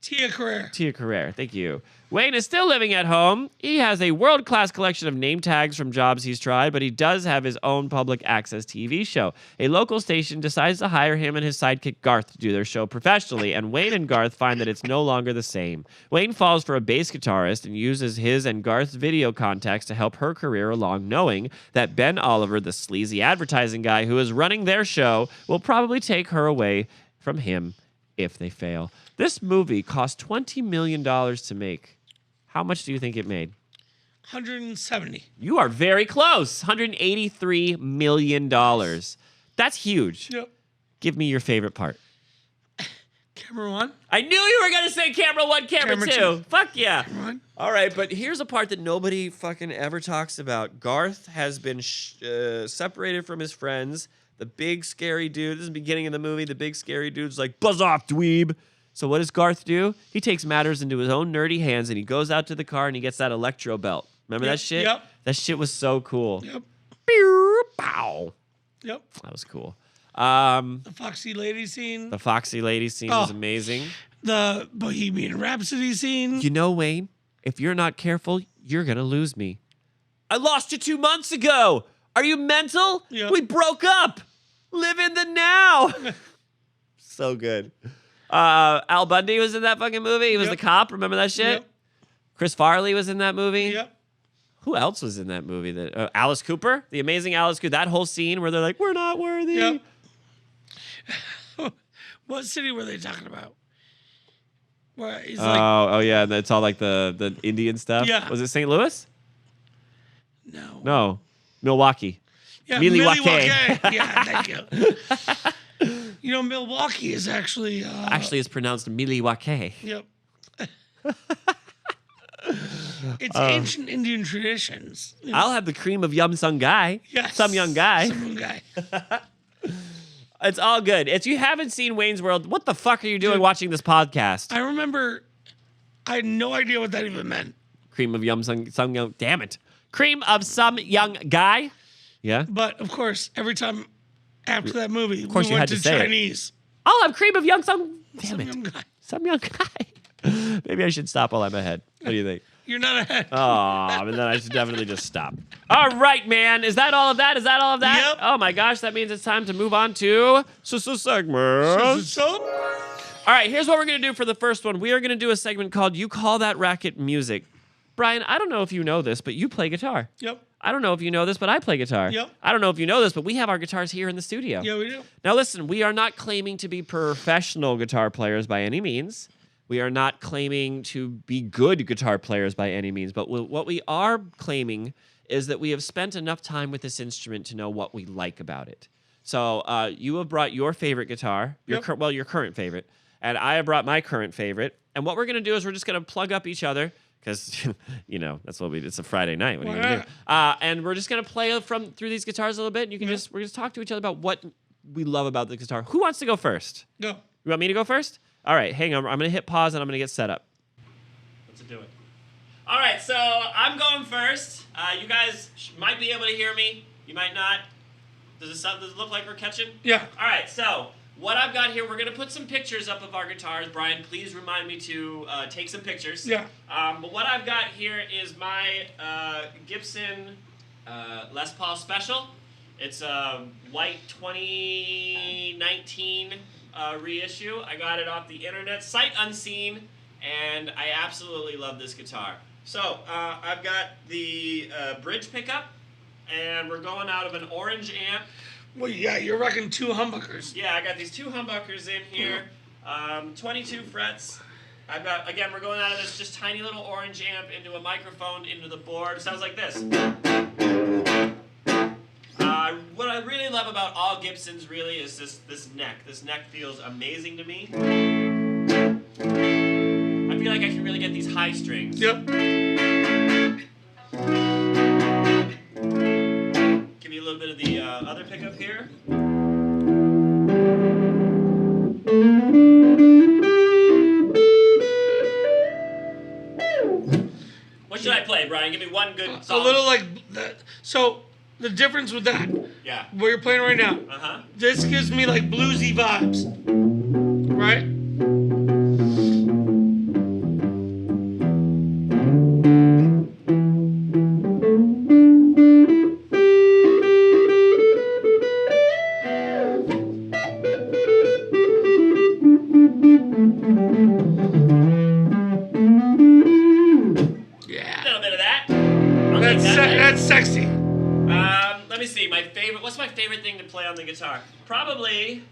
Tia Carrere. Tia Carrere, thank you. Wayne is still living at home. He has a world-class collection of name tags from jobs he's tried, but he does have his own public access TV show. A local station decides to hire him and his sidekick Garth to do their show professionally, and Wayne and Garth find that it's no longer the same. Wayne falls for a bass guitarist and uses his and Garth's video contacts to help her career along, knowing that Ben Oliver, the sleazy advertising guy who is running their show, will probably take her away from him if they fail. This movie cost $20 million to make. How much do you think it made? 170. You are very close. $183 million. That's huge. Yep. Give me your favorite part. Camera one. I knew you were going to say camera one, camera two. Fuck yeah. Camera one. All right, but here's a part that nobody fucking ever talks about. Garth has been separated from his friends. The big scary dude, this is the beginning of the movie, the big scary dude's like, buzz off, dweeb. So what does Garth do? He takes matters into his own nerdy hands and he goes out to the car and he gets that electro belt. Remember that shit? Yep. That shit was so cool. Yep. Pew, pow. Yep. That was cool. The Foxy Lady scene. The Foxy Lady scene was amazing. The Bohemian Rhapsody scene. You know, Wayne, if you're not careful, you're going to lose me. I lost you 2 months ago. Are you mental? Yep. We broke up. Live in the now. So good. Al Bundy was in that fucking movie. He was the cop. Remember that shit? Yep. Chris Farley was in that movie. Yep. Who else was in that movie? That Alice Cooper, the amazing Alice Cooper. That whole scene where they're like, "We're not worthy." Yep. What city were they talking about? Where he's Oh yeah, it's all like the Indian stuff. Yeah. Was it St. Louis? No. No, Milwaukee. Yeah, Milwaukee. Yeah, thank you. You know, Milwaukee is actually... Actually, it's pronounced Milwaukee. Yep. It's ancient Indian traditions. You know? I'll have the cream of some young guy. Yes. Some young guy. Some young guy. It's all good. If you haven't seen Wayne's World, what the fuck are you doing watching this podcast? I remember, I had no idea what that even meant. Cream of some young. Damn it. Cream of some young guy. Yeah. But of course, every time after that movie, Of course we you went had to to say it. Chinese. I'll have cream of young some. Damn Some it. young guy. Some young guy. Maybe I should stop while I'm ahead. What do you think? You're not ahead. Oh, and then I should definitely just stop. All right, man. Is that all of that? Is that all of that? Yep. Oh my gosh, that means it's time to move on to segment. All right, here's what we're going to do for the first one. We are going to do a segment called You Call That Racket Music. Brian, I don't know if you know this, but you play guitar. Yep. I don't know if you know this, but I play guitar. Yep. I don't know if you know this, but we have our guitars here in the studio. Yeah, we do. Now listen, we are not claiming to be professional guitar players by any means. We are not claiming to be good guitar players by any means, but what we are claiming is that we have spent enough time with this instrument to know what we like about it. So you have brought your favorite guitar, your current favorite, and I have brought my current favorite. And what we're going to do is we're just going to plug up each other because, you know, that's what it's a Friday night. What are you going to do? And we're just going to play through these guitars a little bit. And you can we're going to talk to each other about what we love about the guitar. Who wants to go first? Go. You want me to go first? All right, hang on. I'm going to hit pause and I'm going to get set up. Let's do it. All right, so I'm going first. You guys might be able to hear me. You might not. Does it look like we're catching? Yeah. All right, so what I've got here, we're going to put some pictures up of our guitars. Brian, please remind me to take some pictures. Yeah. But what I've got here is my Gibson Les Paul Special. It's a white 2019 reissue. I got it off the internet, sight unseen, and I absolutely love this guitar. So I've got the bridge pickup, and we're going out of an orange amp. Well, yeah, you're rocking 2 humbuckers. Yeah, I got these 2 humbuckers in here, 22 frets. I've got, again, we're going out of this just tiny little orange amp into a microphone, into the board. It sounds like this. What I really love about all Gibsons really is this neck. This neck feels amazing to me. I feel like I can really get these high strings. Yep. Give you a little bit of the other pickup here. What should I play, Brian? Give me one good song. A little like that. So the difference with that, Yeah. what you're playing right now, Uh-huh. this gives me like bluesy vibes, right? Yeah. A little bit of that. I'll take that. That's sexy. Let me see. What's my favorite thing to play on the guitar? Probably.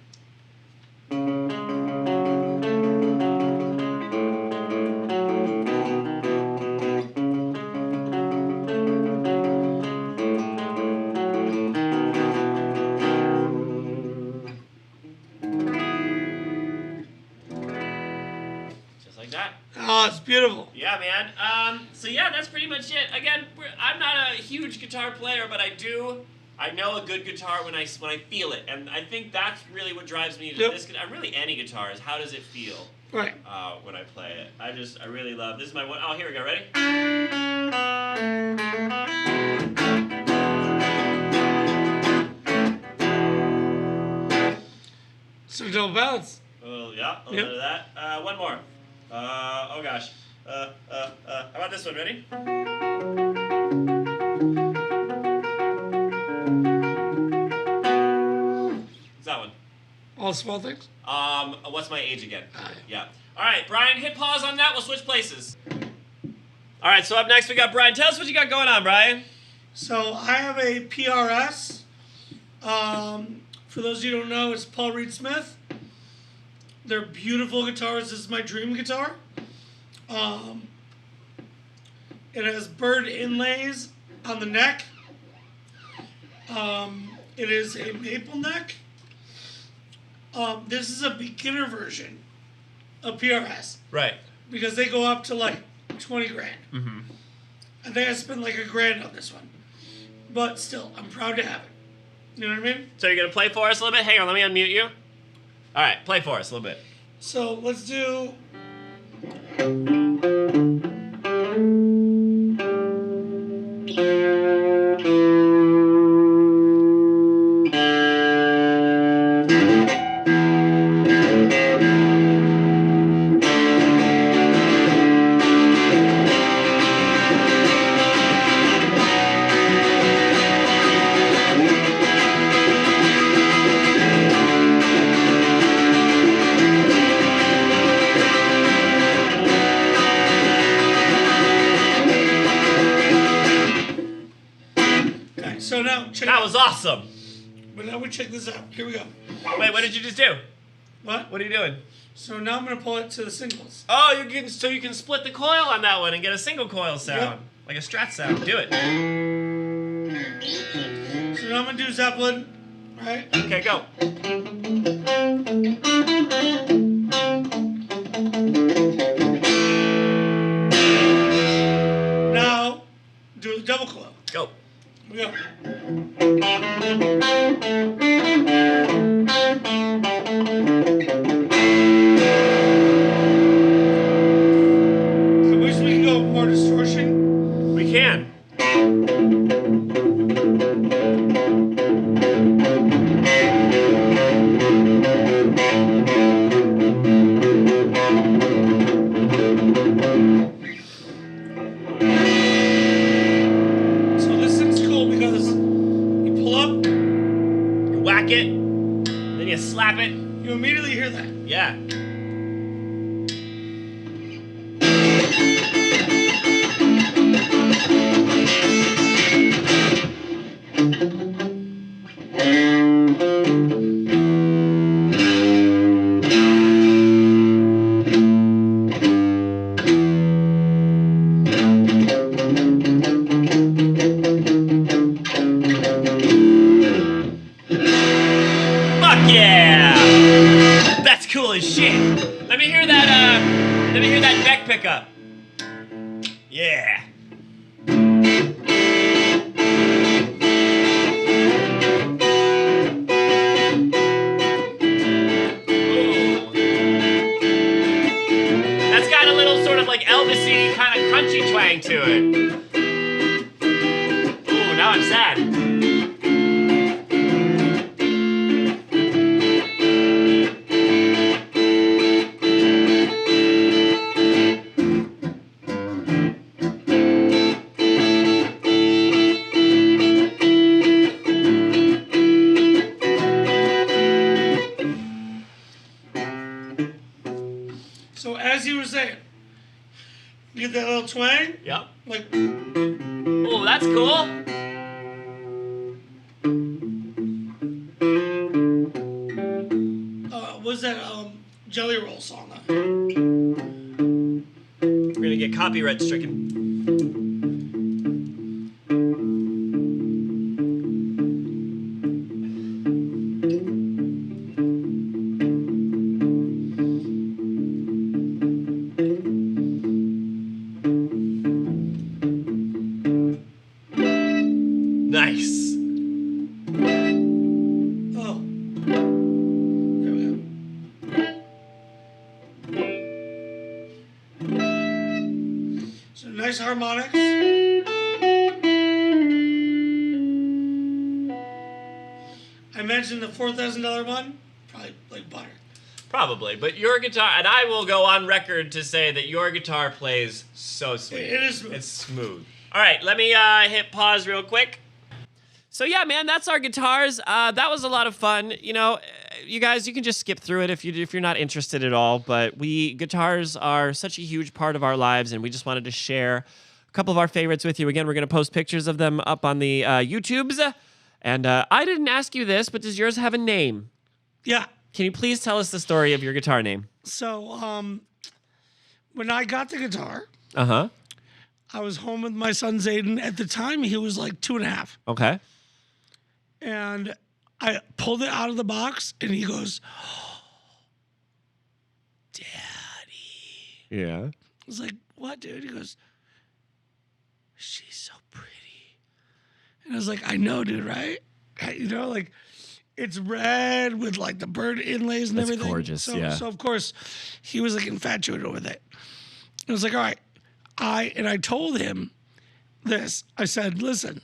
Just like that. Oh, it's beautiful. Yeah, man. So yeah, that's pretty much it. Again, I'm not a huge guitar player, but I know a good guitar when I feel it, and I think that's really what drives me to this. Really, any guitar is how does it feel Right. when I play it. I really love. This is my one. Oh, here we go. Ready? So double balance. Oh yeah, a little bit of that. One more. Oh gosh. How about this one? Ready? It's that one. All small things. What's my age again? Yeah. All right, Brian, hit pause on that. We'll switch places. All right, so up next we got Brian. Tell us what you got going on, Brian. So I have a PRS. For those of you who don't know, it's Paul Reed Smith. They're beautiful guitars. This is my dream guitar. It has bird inlays on the neck. It is a maple neck. This is a beginner version of PRS Right. because they go up to like 20 grand. Mm-hmm. I think I spent like $1,000 on this one. But still, I'm proud to have it. You know what I mean? So you're going to play for us a little bit? Hang on, let me unmute you. All right, play for us a little bit. So let's do. Okay, so now check. That was awesome. But now we check this out. Here we go. Wait, what did you just do? What? What are you doing? So now I'm gonna pull it to the singles. Oh, you can split the coil on that one and get a single coil sound. Yep. Like a Strat sound. Do it. So now I'm gonna do Zeppelin. Right? Okay, go. Now do the double coil. Go. Here we go. I wish we could go more distortion. We can. So this thing's cool because you pull up, You whack it, then you slap it. you immediately hear that. Yeah. Fuck yeah! That's cool as shit. Let me hear that neck pickup. Yeah. Ooh. That's got a little sort of like Elvis-y kind of crunchy twang to it. Ooh, now I'm sad. So as you were saying, you get that little twang, Yep. like Oh, that's cool. what's that Jelly Roll song? We're gonna get copyright stricken. Nice. Oh, there we go. So nice harmonics. I mentioned the $4,000 one, probably like butter. Probably, but your guitar, and I will go on record to say that your guitar plays so sweet. It is smooth. It's smooth. All right, let me hit pause real quick. So yeah, man, that's our guitars. That was a lot of fun. You know, you guys, you can just skip through it if you're not interested at all. But guitars are such a huge part of our lives, and we just wanted to share a couple of our favorites with you. Again, we're gonna post pictures of them up on the YouTubes. And I didn't ask you this, but does yours have a name? Yeah. Can you please tell us the story of your guitar name? So when I got the guitar, Uh-huh. I was home with my son Zayden. At the time, he was like 2.5. Okay. And I pulled it out of the box, and he goes, oh, Daddy. Yeah. I was like, what, dude? He goes, she's so pretty. And I was like, I know, dude, right? You know, like it's red with like the bird inlays and That's everything. gorgeous, So, yeah. so of course, he was like infatuated with it. I was like, all right, I told him this. I said, listen,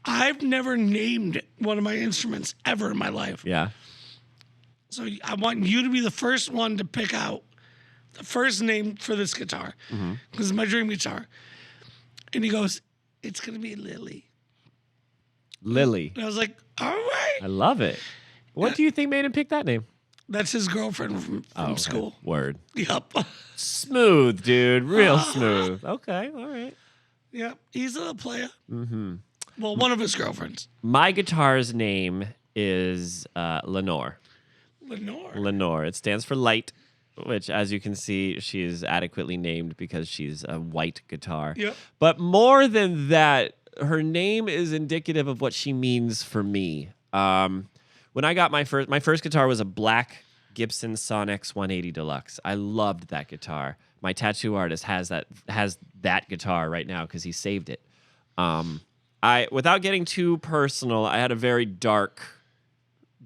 I've never named one of my instruments ever in my life. Yeah. So I want you to be the first one to pick out the first name for this guitar. This is my dream guitar. And he goes, it's going to be Lily. Lily. And I was like, all right. I love it. What do you think made him pick that name? That's his girlfriend from Okay. school. Word. Yep. Smooth, dude. Real smooth. Okay. All right. Yep. He's a player. Well, one of his girlfriends. My guitar's name is Lenore. Lenore. Lenore. It stands for light, which, as you can see, she is adequately named because she's a white guitar. Yep. But more than that, her name is indicative of what she means for me. When I got my first guitar was a black Gibson Sonex 180 Deluxe. I loved that guitar. My tattoo artist has that guitar right now because he saved it. Without getting too personal, I had a very dark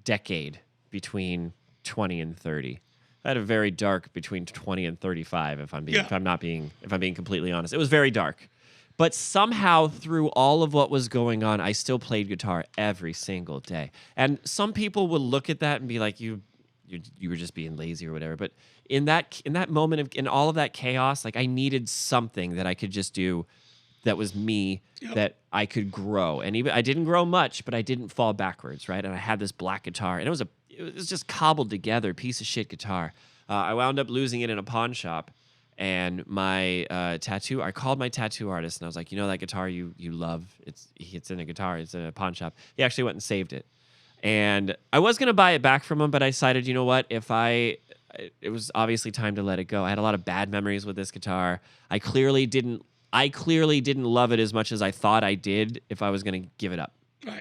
decade between 20 and 30. I had a very dark between 20 and 35 if I'm being completely honest. It was very dark. But somehow through all of what was going on, I still played guitar every single day. And some people would look at that and be like, you were just being lazy or whatever. But in that moment in all of that chaos, like I needed something that I could just do that was me, that I could grow. And even I didn't grow much, but I didn't fall backwards, right? And I had this black guitar, and it was just cobbled together, piece of shit guitar. I wound up losing it in a pawn shop, and my I called my tattoo artist, and I was like, you know that guitar you love? It's in a guitar. It's in a pawn shop. He actually went and saved it. And I was going to buy it back from him, but I decided, you know what? It was obviously time to let it go. I had a lot of bad memories with this guitar. I clearly didn't love it as much as I thought I did if I was going to give it up.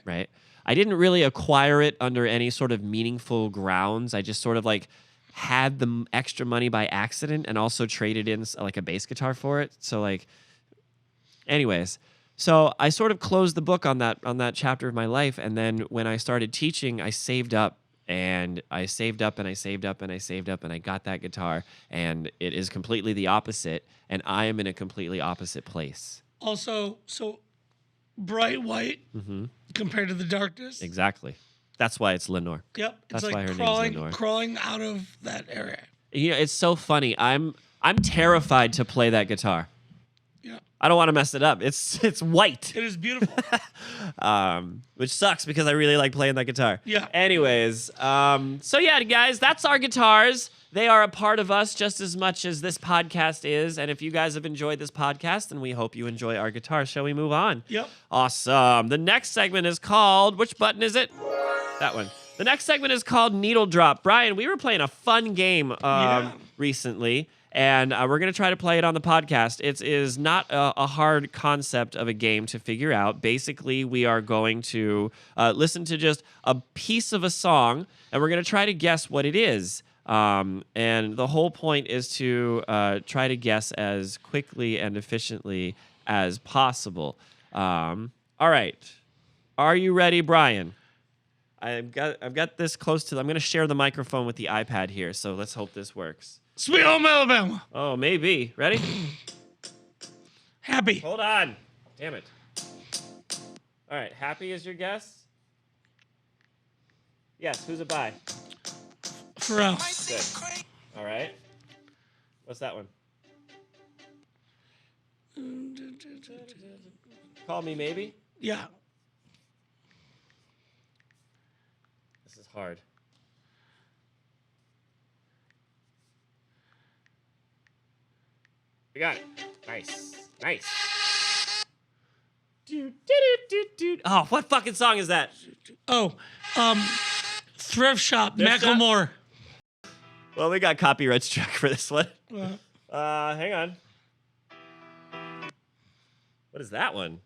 Right. I didn't really acquire it under any sort of meaningful grounds. I just sort of like had the extra money by accident and also traded in like a bass guitar for it. So like, anyways, so I sort of closed the book on that chapter of my life. And then when I started teaching, I saved up. And I saved up and I saved up and I saved up and I got that guitar, and it is completely the opposite, and I am in a completely opposite place. Also, so bright white compared to the darkness. Exactly. That's why it's Lenore. Yep. That's It's why like her name's Lenore. crawling out of that area. You know, it's so funny. I'm terrified to play that guitar. Yeah. I don't want to mess it up. It's white. It is beautiful. Which sucks because I really like playing that guitar. Yeah. Anyways, so yeah, guys, that's our guitars. They are a part of us just as much as this podcast is. And if you guys have enjoyed this podcast, then we hope you enjoy our guitars. Shall we move on? Yep. Awesome. The next segment is called, which button is it? That one. The next segment is called Needle Drop. Brian, we were playing a fun game recently. And we're going to try to play it on the podcast. It is not a hard concept of a game to figure out. Basically, we are going to listen to just a piece of a song, and we're going to try to guess what it is. And the whole point is to try to guess as quickly and efficiently as possible. All right. Are you ready, Brian? I've got this close to... I'm going to share the microphone with the iPad here, so let's hope this works. Sweet home Alabama. Oh, maybe. Ready? Happy. Hold on. Damn it. All right. Happy is your guess? Yes. Who's it by? Pharrell. Good. All right. What's that one? Call Me Maybe? Yeah. This is hard. We got it. Nice. Nice. Oh, what fucking song is that? Oh, Thrift Shop, Thrift Shop? Macklemore. Well, we got copyright strike for this one. Hang on. What is that one?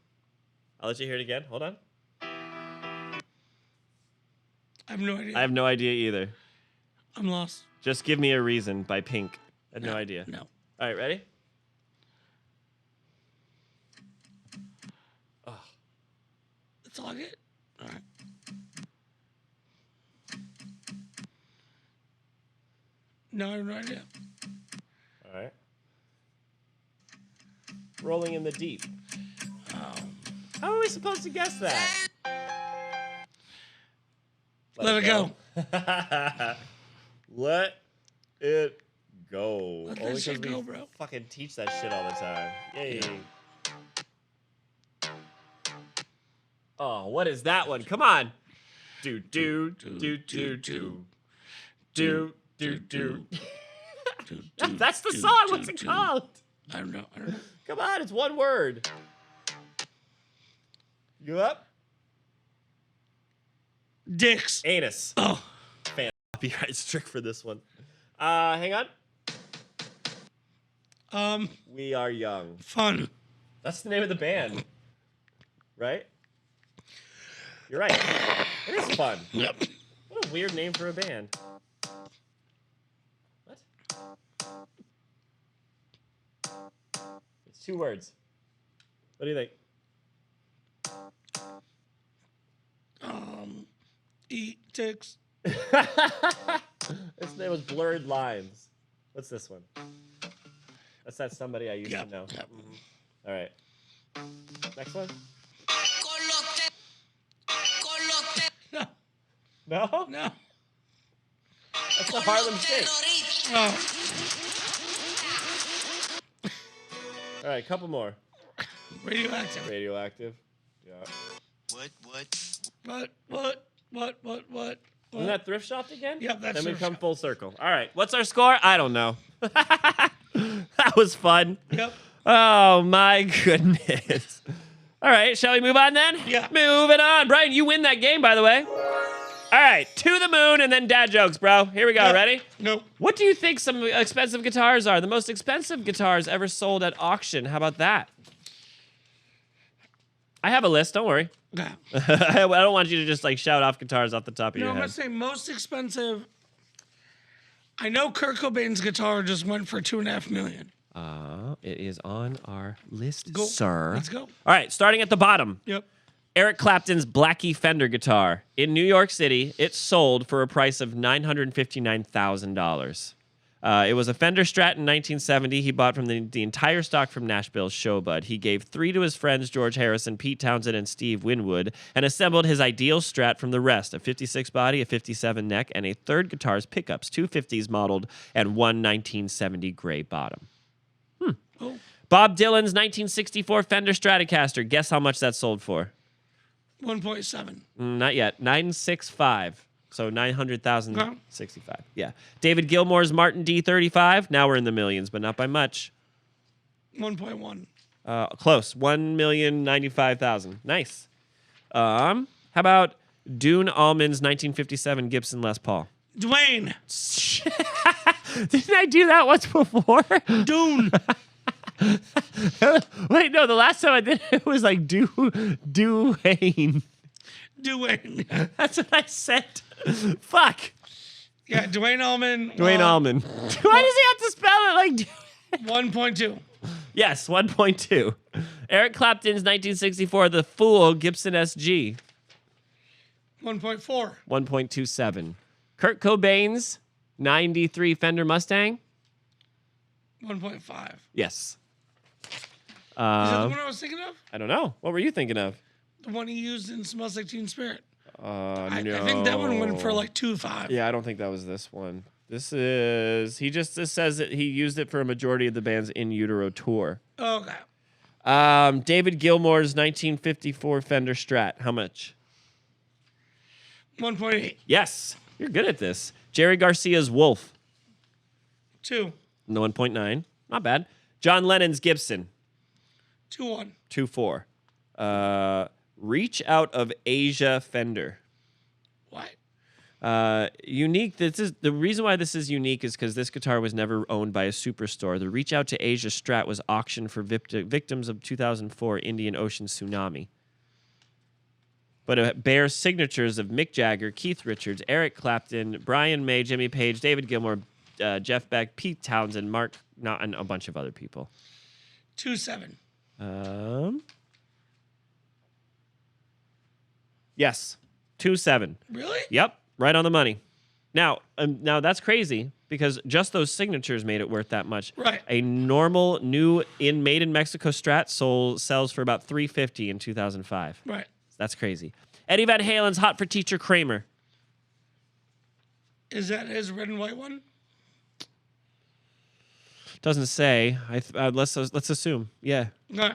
I'll let you hear it again. Hold on. I have no idea. I have no idea either. I'm lost. Just Give Me a Reason by Pink. I had no idea. No. All right, ready? That's all I get? All right. No, I have no idea. All right. Rolling in the deep. How are we supposed to guess that? Let it go. Let it go. Let Only that shit because we go, bro. fucking teach that shit all the time. Yay. Oh, what is that one? Come on. Do do do do do do do do. That's the song. What's it called? I don't know. Come on, it's one word. You up? Dicks. Anus. Oh. Fan copyright strict for this one. Hang on. We Are Young. Fun. That's the name of the band. Right? You're right. It is fun. Yep. What a weird name for a band. What? It's 2 words. What do you think? Eat dicks. Its name was Blurred Lines. What's this one? That's that somebody I used to know. Yep. All right. Next one? No. No? No. That's the Harlem Shake. Oh. All right, couple more. Radioactive. Radioactive. Yeah. What? Isn't that thrift shop again? Yep, that's Then we thrift come shop. full circle. All right, what's our score? I don't know. That was fun. Yep. Oh my goodness. All right, shall we move on then? Yeah. Moving on. Brian, you win that game, by the way. All right, to the moon and then dad jokes, bro. Here we go. Yep. Ready? Nope. What do you think some expensive guitars are? The most expensive guitars ever sold at auction. How about that? I have a list. Don't worry. Okay. I don't want you to just like shout off guitars off the top of No, your I'm gonna head. say most expensive. I know Kurt Cobain's guitar just went for $2.5 million. It is on our list, Go. sir. Let's go. All right, starting at the bottom. Yep. Eric Clapton's Blackie Fender guitar. In New York City, it sold for a price of $959,000. It was a Fender Strat in 1970. He bought from the entire stock from Nashville's Showbud. He gave 3 to his friends George Harrison, Pete Townsend, and Steve Winwood, and assembled his ideal Strat from the rest: a 56 body, a 57 neck, and a third guitar's pickups, 2 50s modeled, and 1 1970 gray bottom. Oh. Bob Dylan's 1964 Fender Stratocaster. Guess how much that sold for? 1.7. Not yet. 965. So 900,000. Okay. 65. Yeah. David Gilmour's Martin D35. Now we're in the millions, but not by much. 1.1. Close. 1,095,000. Nice. How about Dune Allman's 1957 Gibson Les Paul? Dwayne. Didn't I do that once before? Dune. Wait, no. The last time I did it was like Dwayne. Dwayne. That's what I said. Fuck. Yeah, Dwayne Allman. Dwayne Allman. Why does he have to spell it like 1.2. Yes, 1.2. Eric Clapton's 1964 The Fool Gibson SG. 1.4. 1.27. Kurt Cobain's 93 Fender Mustang. 1.5. Yes. Is that the one I was thinking of? I don't know. What were you thinking of? The one he used in Smells Like Teen Spirit. No. I think that one went for like 2.5. Yeah, I don't think that was this one. This says that he used it for a majority of the band's In Utero tour. Okay. David Gilmour's 1954 Fender Strat. How much? 1.8. Yes. You're good at this. Jerry Garcia's Wolf. 2. No, 1.9. Not bad. John Lennon's Gibson. 2.1. 2.4. Reach Out of Asia Fender. What? Unique. This is the reason why this is unique is because this guitar was never owned by a superstore. The Reach Out to Asia Strat was auctioned for victims of 2004 Indian Ocean tsunami. But it bears signatures of Mick Jagger, Keith Richards, Eric Clapton, Brian May, Jimmy Page, David Gilmour, Jeff Beck, Pete Townsend, Mark, and a bunch of other people. 2.7. Yes, 2.7. Really? Yep, right on the money. Now that's crazy because just those signatures made it worth that much. Right. A normal new made in Mexico Strat sells for about $350 in 2005. Right. That's crazy. Eddie Van Halen's Hot for Teacher Kramer. Is that his red and white one? Doesn't say. Let's assume. Yeah. No.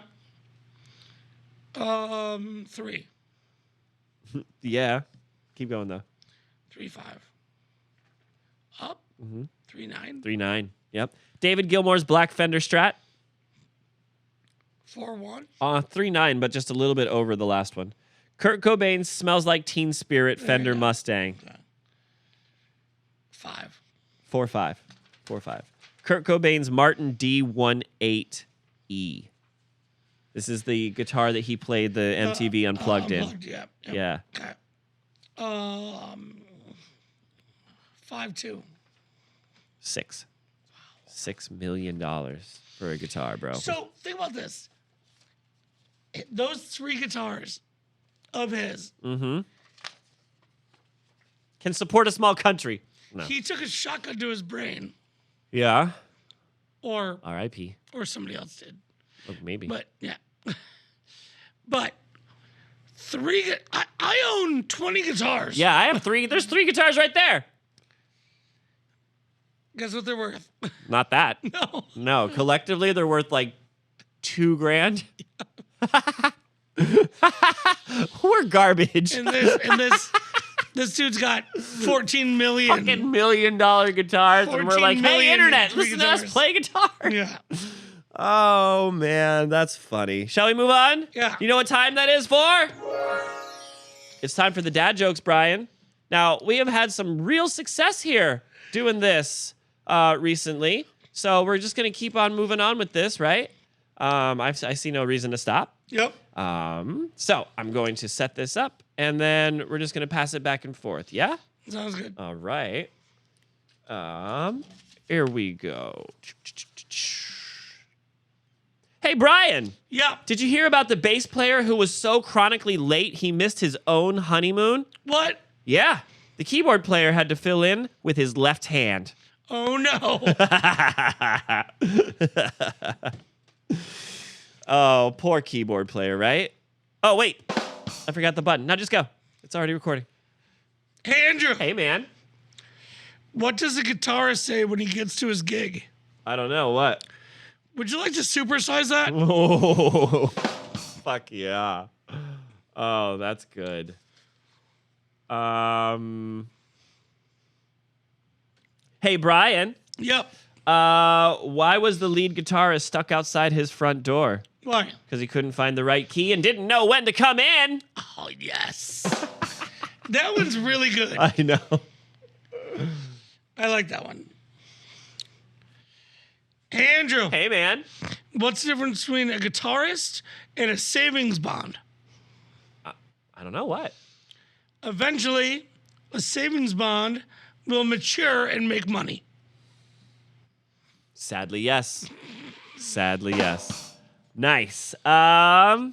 3. Yeah. Keep going though. 3.5. Up. 3.9. 3.9. Yep. David Gilmour's Black Fender Strat. 4.1. 3.9, but just a little bit over the last one. Kurt Cobain's Smells Like Teen Spirit Fender Mustang. 5. 4.5. 4.5. Kurt Cobain's Martin D18E. This is the guitar that he played the MTV Unplugged in. Yeah. Yeah. Okay. 5.2. 6. $6 million for a guitar, bro. So think about this. Those 3 guitars of his. Can support a small country. No. He took a shotgun to his brain, Yeah. or R.I.P. somebody else did. Oh, maybe. But yeah. But 3. I own 20 guitars. Yeah, I have 3. There's 3 guitars right there. Guess what they're worth? Not that. No. No, collectively they're worth like $2,000. We're garbage. And this dude's got 14 million. Fucking $1 million guitars, and we're 14 like, hey, million internet, free listen to us guitars. play guitar. Yeah. Oh man, that's funny. Shall we move on? Yeah. You know what time that is for? It's time for the dad jokes, Brian. Now, we have had some real success here doing this recently. So we're just going to keep on moving on with this, right? I see no reason to stop. Yep. So I'm going to set this up, and then we're just going to pass it back and forth. Yeah? Sounds good. All right. Here we go. Hey, Brian. Yeah. Did you hear about the bass player who was so chronically late he missed his own honeymoon? What? Yeah. The keyboard player had to fill in with his left hand. Oh no. Oh, poor keyboard player, right? Oh, wait. I forgot the button. Now just go. It's already recording. Hey Andrew. Hey, man. What does a guitarist say when he gets to his gig? I don't know. What? Would you like to supersize that? Oh, fuck yeah. Oh, that's good. Hey, Brian. Yep. Why was the lead guitarist stuck outside his front door? Why? Because he couldn't find the right key and didn't know when to come in. Oh yes. That one's really good. I know. I like that one. Hey Andrew. Hey, man. What's the difference between a guitarist and a savings bond? I don't know what. Eventually, a savings bond will mature and make money. Sadly, yes. Sadly, yes. Nice. All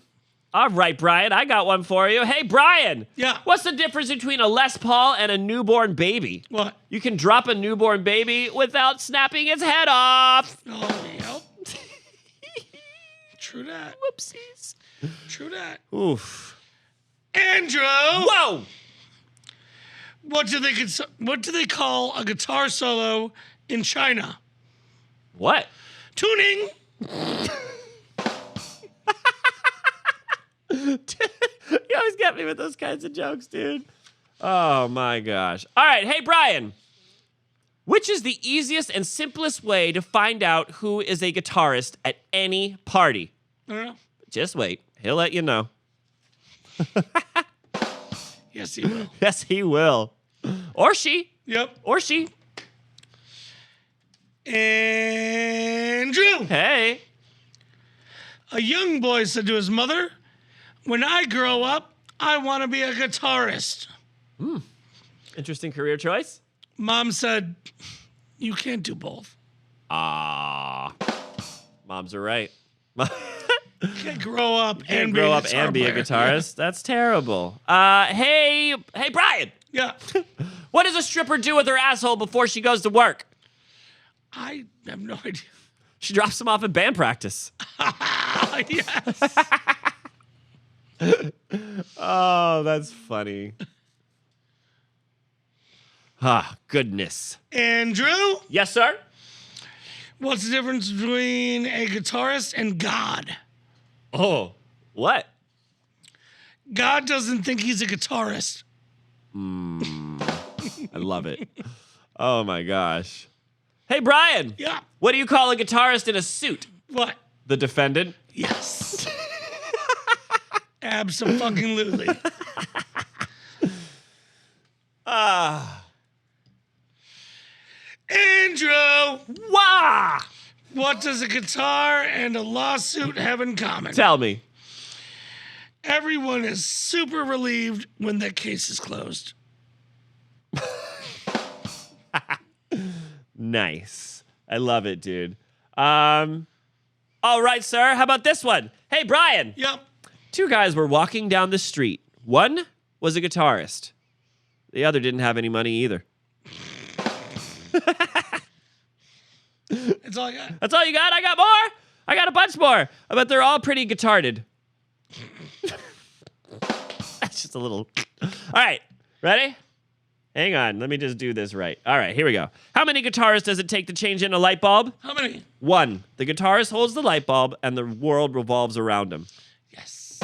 right, Brian, I got one for you. Hey, Brian. Yeah. What's the difference between a Les Paul and a newborn baby? What? You can drop a newborn baby without snapping its head off. Oh, yep. True that. Whoopsies. True that. Oof. Andrew. Whoa. What do they call a guitar solo in China? What? Tuning. You always get me with those kinds of jokes, dude. Oh, my gosh. All right. Hey, Brian. Which is the easiest and simplest way to find out who is a guitarist at any party? I don't know. Just wait. He'll let you know. Yes, he will. Yes, he will. Or she. Yep. Or she. Andrew. Hey. A young boy said to his mother, "When I grow up, I want to be a guitarist." Interesting career choice. Mom said, "You can't do both. Ah. Moms are right. You can't grow up and Grow up be a guitar and be a player." guitarist. That's terrible. Hey, Brian. Yeah. What does a stripper do with her asshole before she goes to work? I have no idea. She drops him off at band practice. Yes. Oh, that's funny. Ah, goodness. Andrew, Yes, sir? what's the difference between a guitarist and God? Oh, what? God doesn't think he's a guitarist. I love it. Oh, my gosh. Hey, Brian. Yeah. What do you call a guitarist in a suit? What? The defendant? Yes. Abso-fucking-lutely. Ah. Andrew, Wah! what does a guitar and a lawsuit have in common? Tell me. Everyone is super relieved when that case is closed. Nice. I love it, dude. All right, sir. How about this one? Hey, Brian. Yep. Two guys were walking down the street. One was a guitarist. The other didn't have any money either. That's all I got. That's all you got? I got more. I got a bunch more. I bet they're all pretty guitarded. That's just a little. All right. Ready? Hang on. Let me just do this right. All right. Here we go. How many guitarists does it take to change in a light bulb? How many? One. The guitarist holds the light bulb and the world revolves around him. Yes.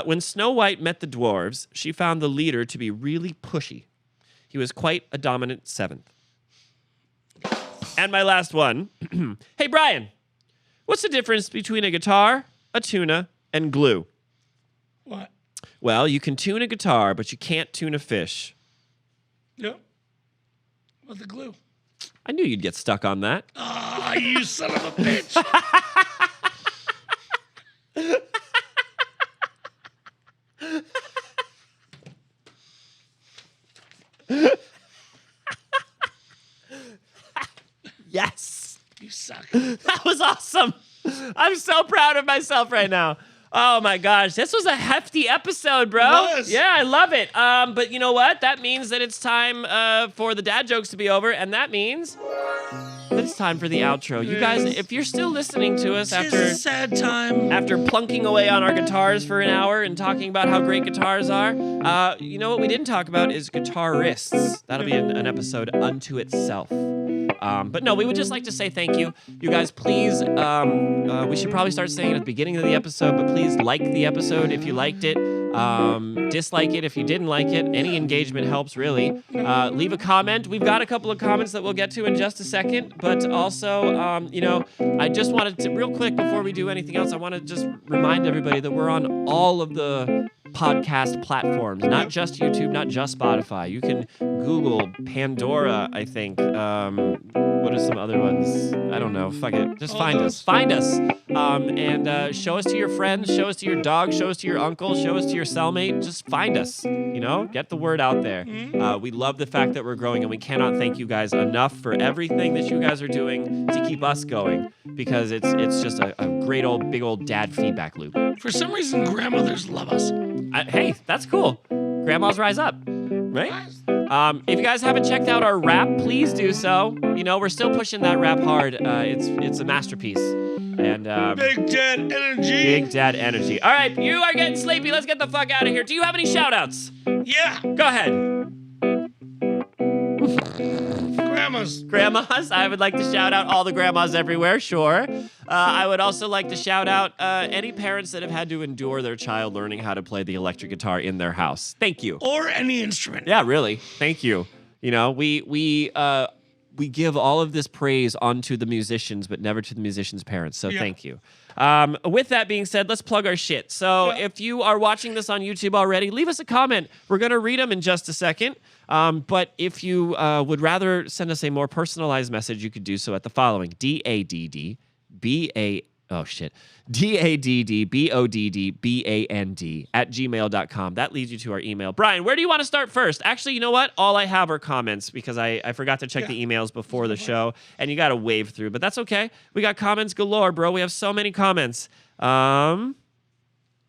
When Snow White met the dwarves, she found the leader to be really pushy. He was quite a dominant seventh. And my last one. Hey, Brian, what's the difference between a guitar, a tuna, and glue? What? Well, you can tune a guitar, but you can't tune a fish. Yep. What the glue? I knew you'd get stuck on that. Ah, you son of a bitch. Yes. You suck. That was awesome. I'm so proud of myself right now. Oh my gosh, this was a hefty episode, bro. It was. Yeah, I love it. But you know what? That means that it's time for the dad jokes to be over, and that means that it's time for the outro. You guys, if you're still listening to us It's a sad time. after plunking away on our guitars for an hour and talking about how great guitars are, you know what we didn't talk about is guitarists. That'll be an episode unto itself. But no, we would just like to say thank you. You guys, please, we should probably start saying it at the beginning of the episode, but please like the episode if you liked it. Dislike it if you didn't like it. Any engagement helps, really. Leave a comment. We've got a couple of comments that we'll get to in just a second, but also, you know, I just wanted to, real quick, before we do anything else, I want to just remind everybody that we're on all of the podcast platforms, not just YouTube, not just Spotify. You can Google Pandora, I think. What are some other ones? I don't know. Fuck it. Just find us. Find us. And show us to your friends, show us to your dog, show us to your uncle, show us to your cellmate. Just find us. You know, get the word out there. We love the fact that we're growing, and we cannot thank you guys enough for everything that you guys are doing to keep us going, because it's just a great old, big old dad feedback loop. For some reason, grandmothers love us. Hey, that's cool. Grandmas rise up, right? If you guys haven't checked out our rap, please do so. You know, we're still pushing that rap hard. It's a masterpiece. And Big Dad Energy. Big Dad Energy. All right, you are getting sleepy. Let's get the fuck out of here. Do you have any shout-outs? Yeah. Go ahead. Grandmas. Grandmas. I would like to shout out all the grandmas everywhere, sure. I would also like to shout out any parents that have had to endure their child learning how to play the electric guitar in their house. Thank you. Or any instrument. Yeah, really. Thank you. You know, we give all of this praise onto the musicians, but never to the musicians' parents. So thank you. With that being said, let's plug our shit. So if you are watching this on YouTube already, leave us a comment. We're going to read them in just a second. But if you would rather send us a more personalized message, you could do so at the following: DadDBODDBAND@gmail.com. That leads you to our email. Brian, where do you want to start first? Actually, you know what? All I have are comments because I forgot to check the emails before the show, and you got to wave through, but that's okay. We got comments galore, bro. We have so many comments.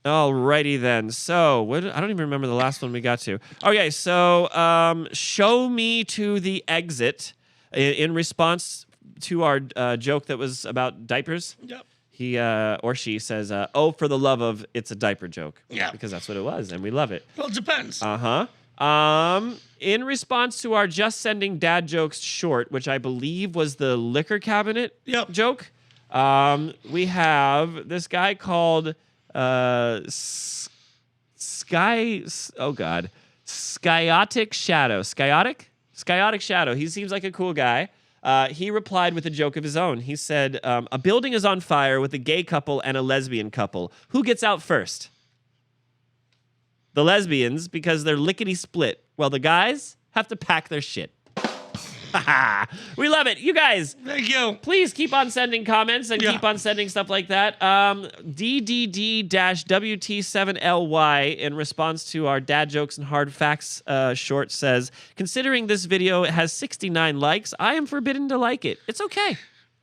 Alrighty then. So I don't even remember the last one we got to. Okay, so show me to the exit in response to our joke that was about diapers. Yep. He or she says, "Oh, for the love of, it's a diaper joke." Yeah. Because that's what it was, and we love it. Well, it depends. In response to our just sending dad jokes short, which I believe was the liquor cabinet Yep. joke, we have this guy called Skyotic Shadow. Skyotic Shadow. He seems like a cool guy. He replied with a joke of his own. He said, a building is on fire with a gay couple and a lesbian couple. Who gets out first? The lesbians, because they're lickety split. Well, the guys have to pack their shit. We love it. You guys, Thank you. please keep on sending comments and keep on sending stuff like that. DDD-WT7LY, in response to our dad jokes and hard facts short, says, considering this video has 69 likes, I am forbidden to like it. It's okay.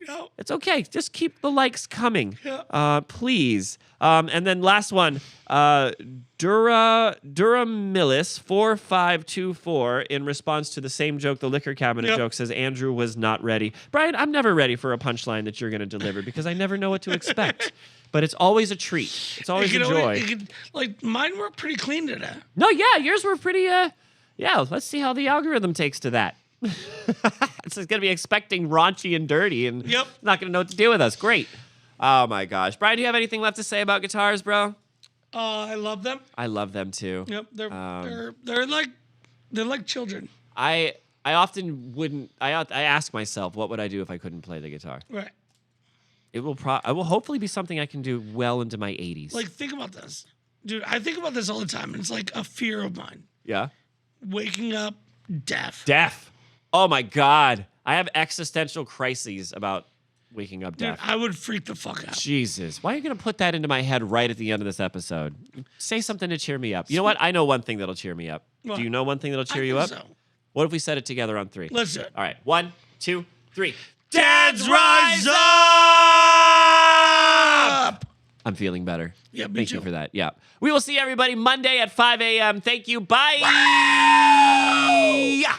Yep. It's okay. Just keep the likes coming. Yeah. Please. And then last one, Duramilis4524, in response to the same joke, the liquor cabinet joke, says Andrew was not ready. Brian, I'm never ready for a punchline that you're going to deliver because I never know what to expect. But it's always a treat. It's always a joy. Like mine were pretty clean today. No, yeah, yours were pretty, yeah, let's see how the algorithm takes to that. It's going to be expecting raunchy and dirty and not going to know what to do with us. Great. Oh, my gosh. Brian, do you have anything left to say about guitars, bro? I love them. I love them, too. Yep. They're like children. I often wouldn't. I ask myself, what would I do if I couldn't play the guitar? Right. It will hopefully be something I can do well into my 80s. Like, think about this. Dude, I think about this all the time. And it's like a fear of mine. Yeah? Waking up deaf. Deaf. Oh, my God. I have existential crises about waking up deaf. Dude, I would freak the fuck out. Jesus. Why are you going to put that into my head right at the end of this episode? Say something to cheer me up. You know what? I know one thing that'll cheer me up. What? Do you know one thing that'll cheer you up? So. What if we said it together on 3? Let's do it. All right. 1, 2, 3. Dads rise up! I'm feeling better. Yeah, me Thank too. you for that. Yeah. We will see everybody Monday at 5 a.m. Thank you. Bye. Wow. Yeah.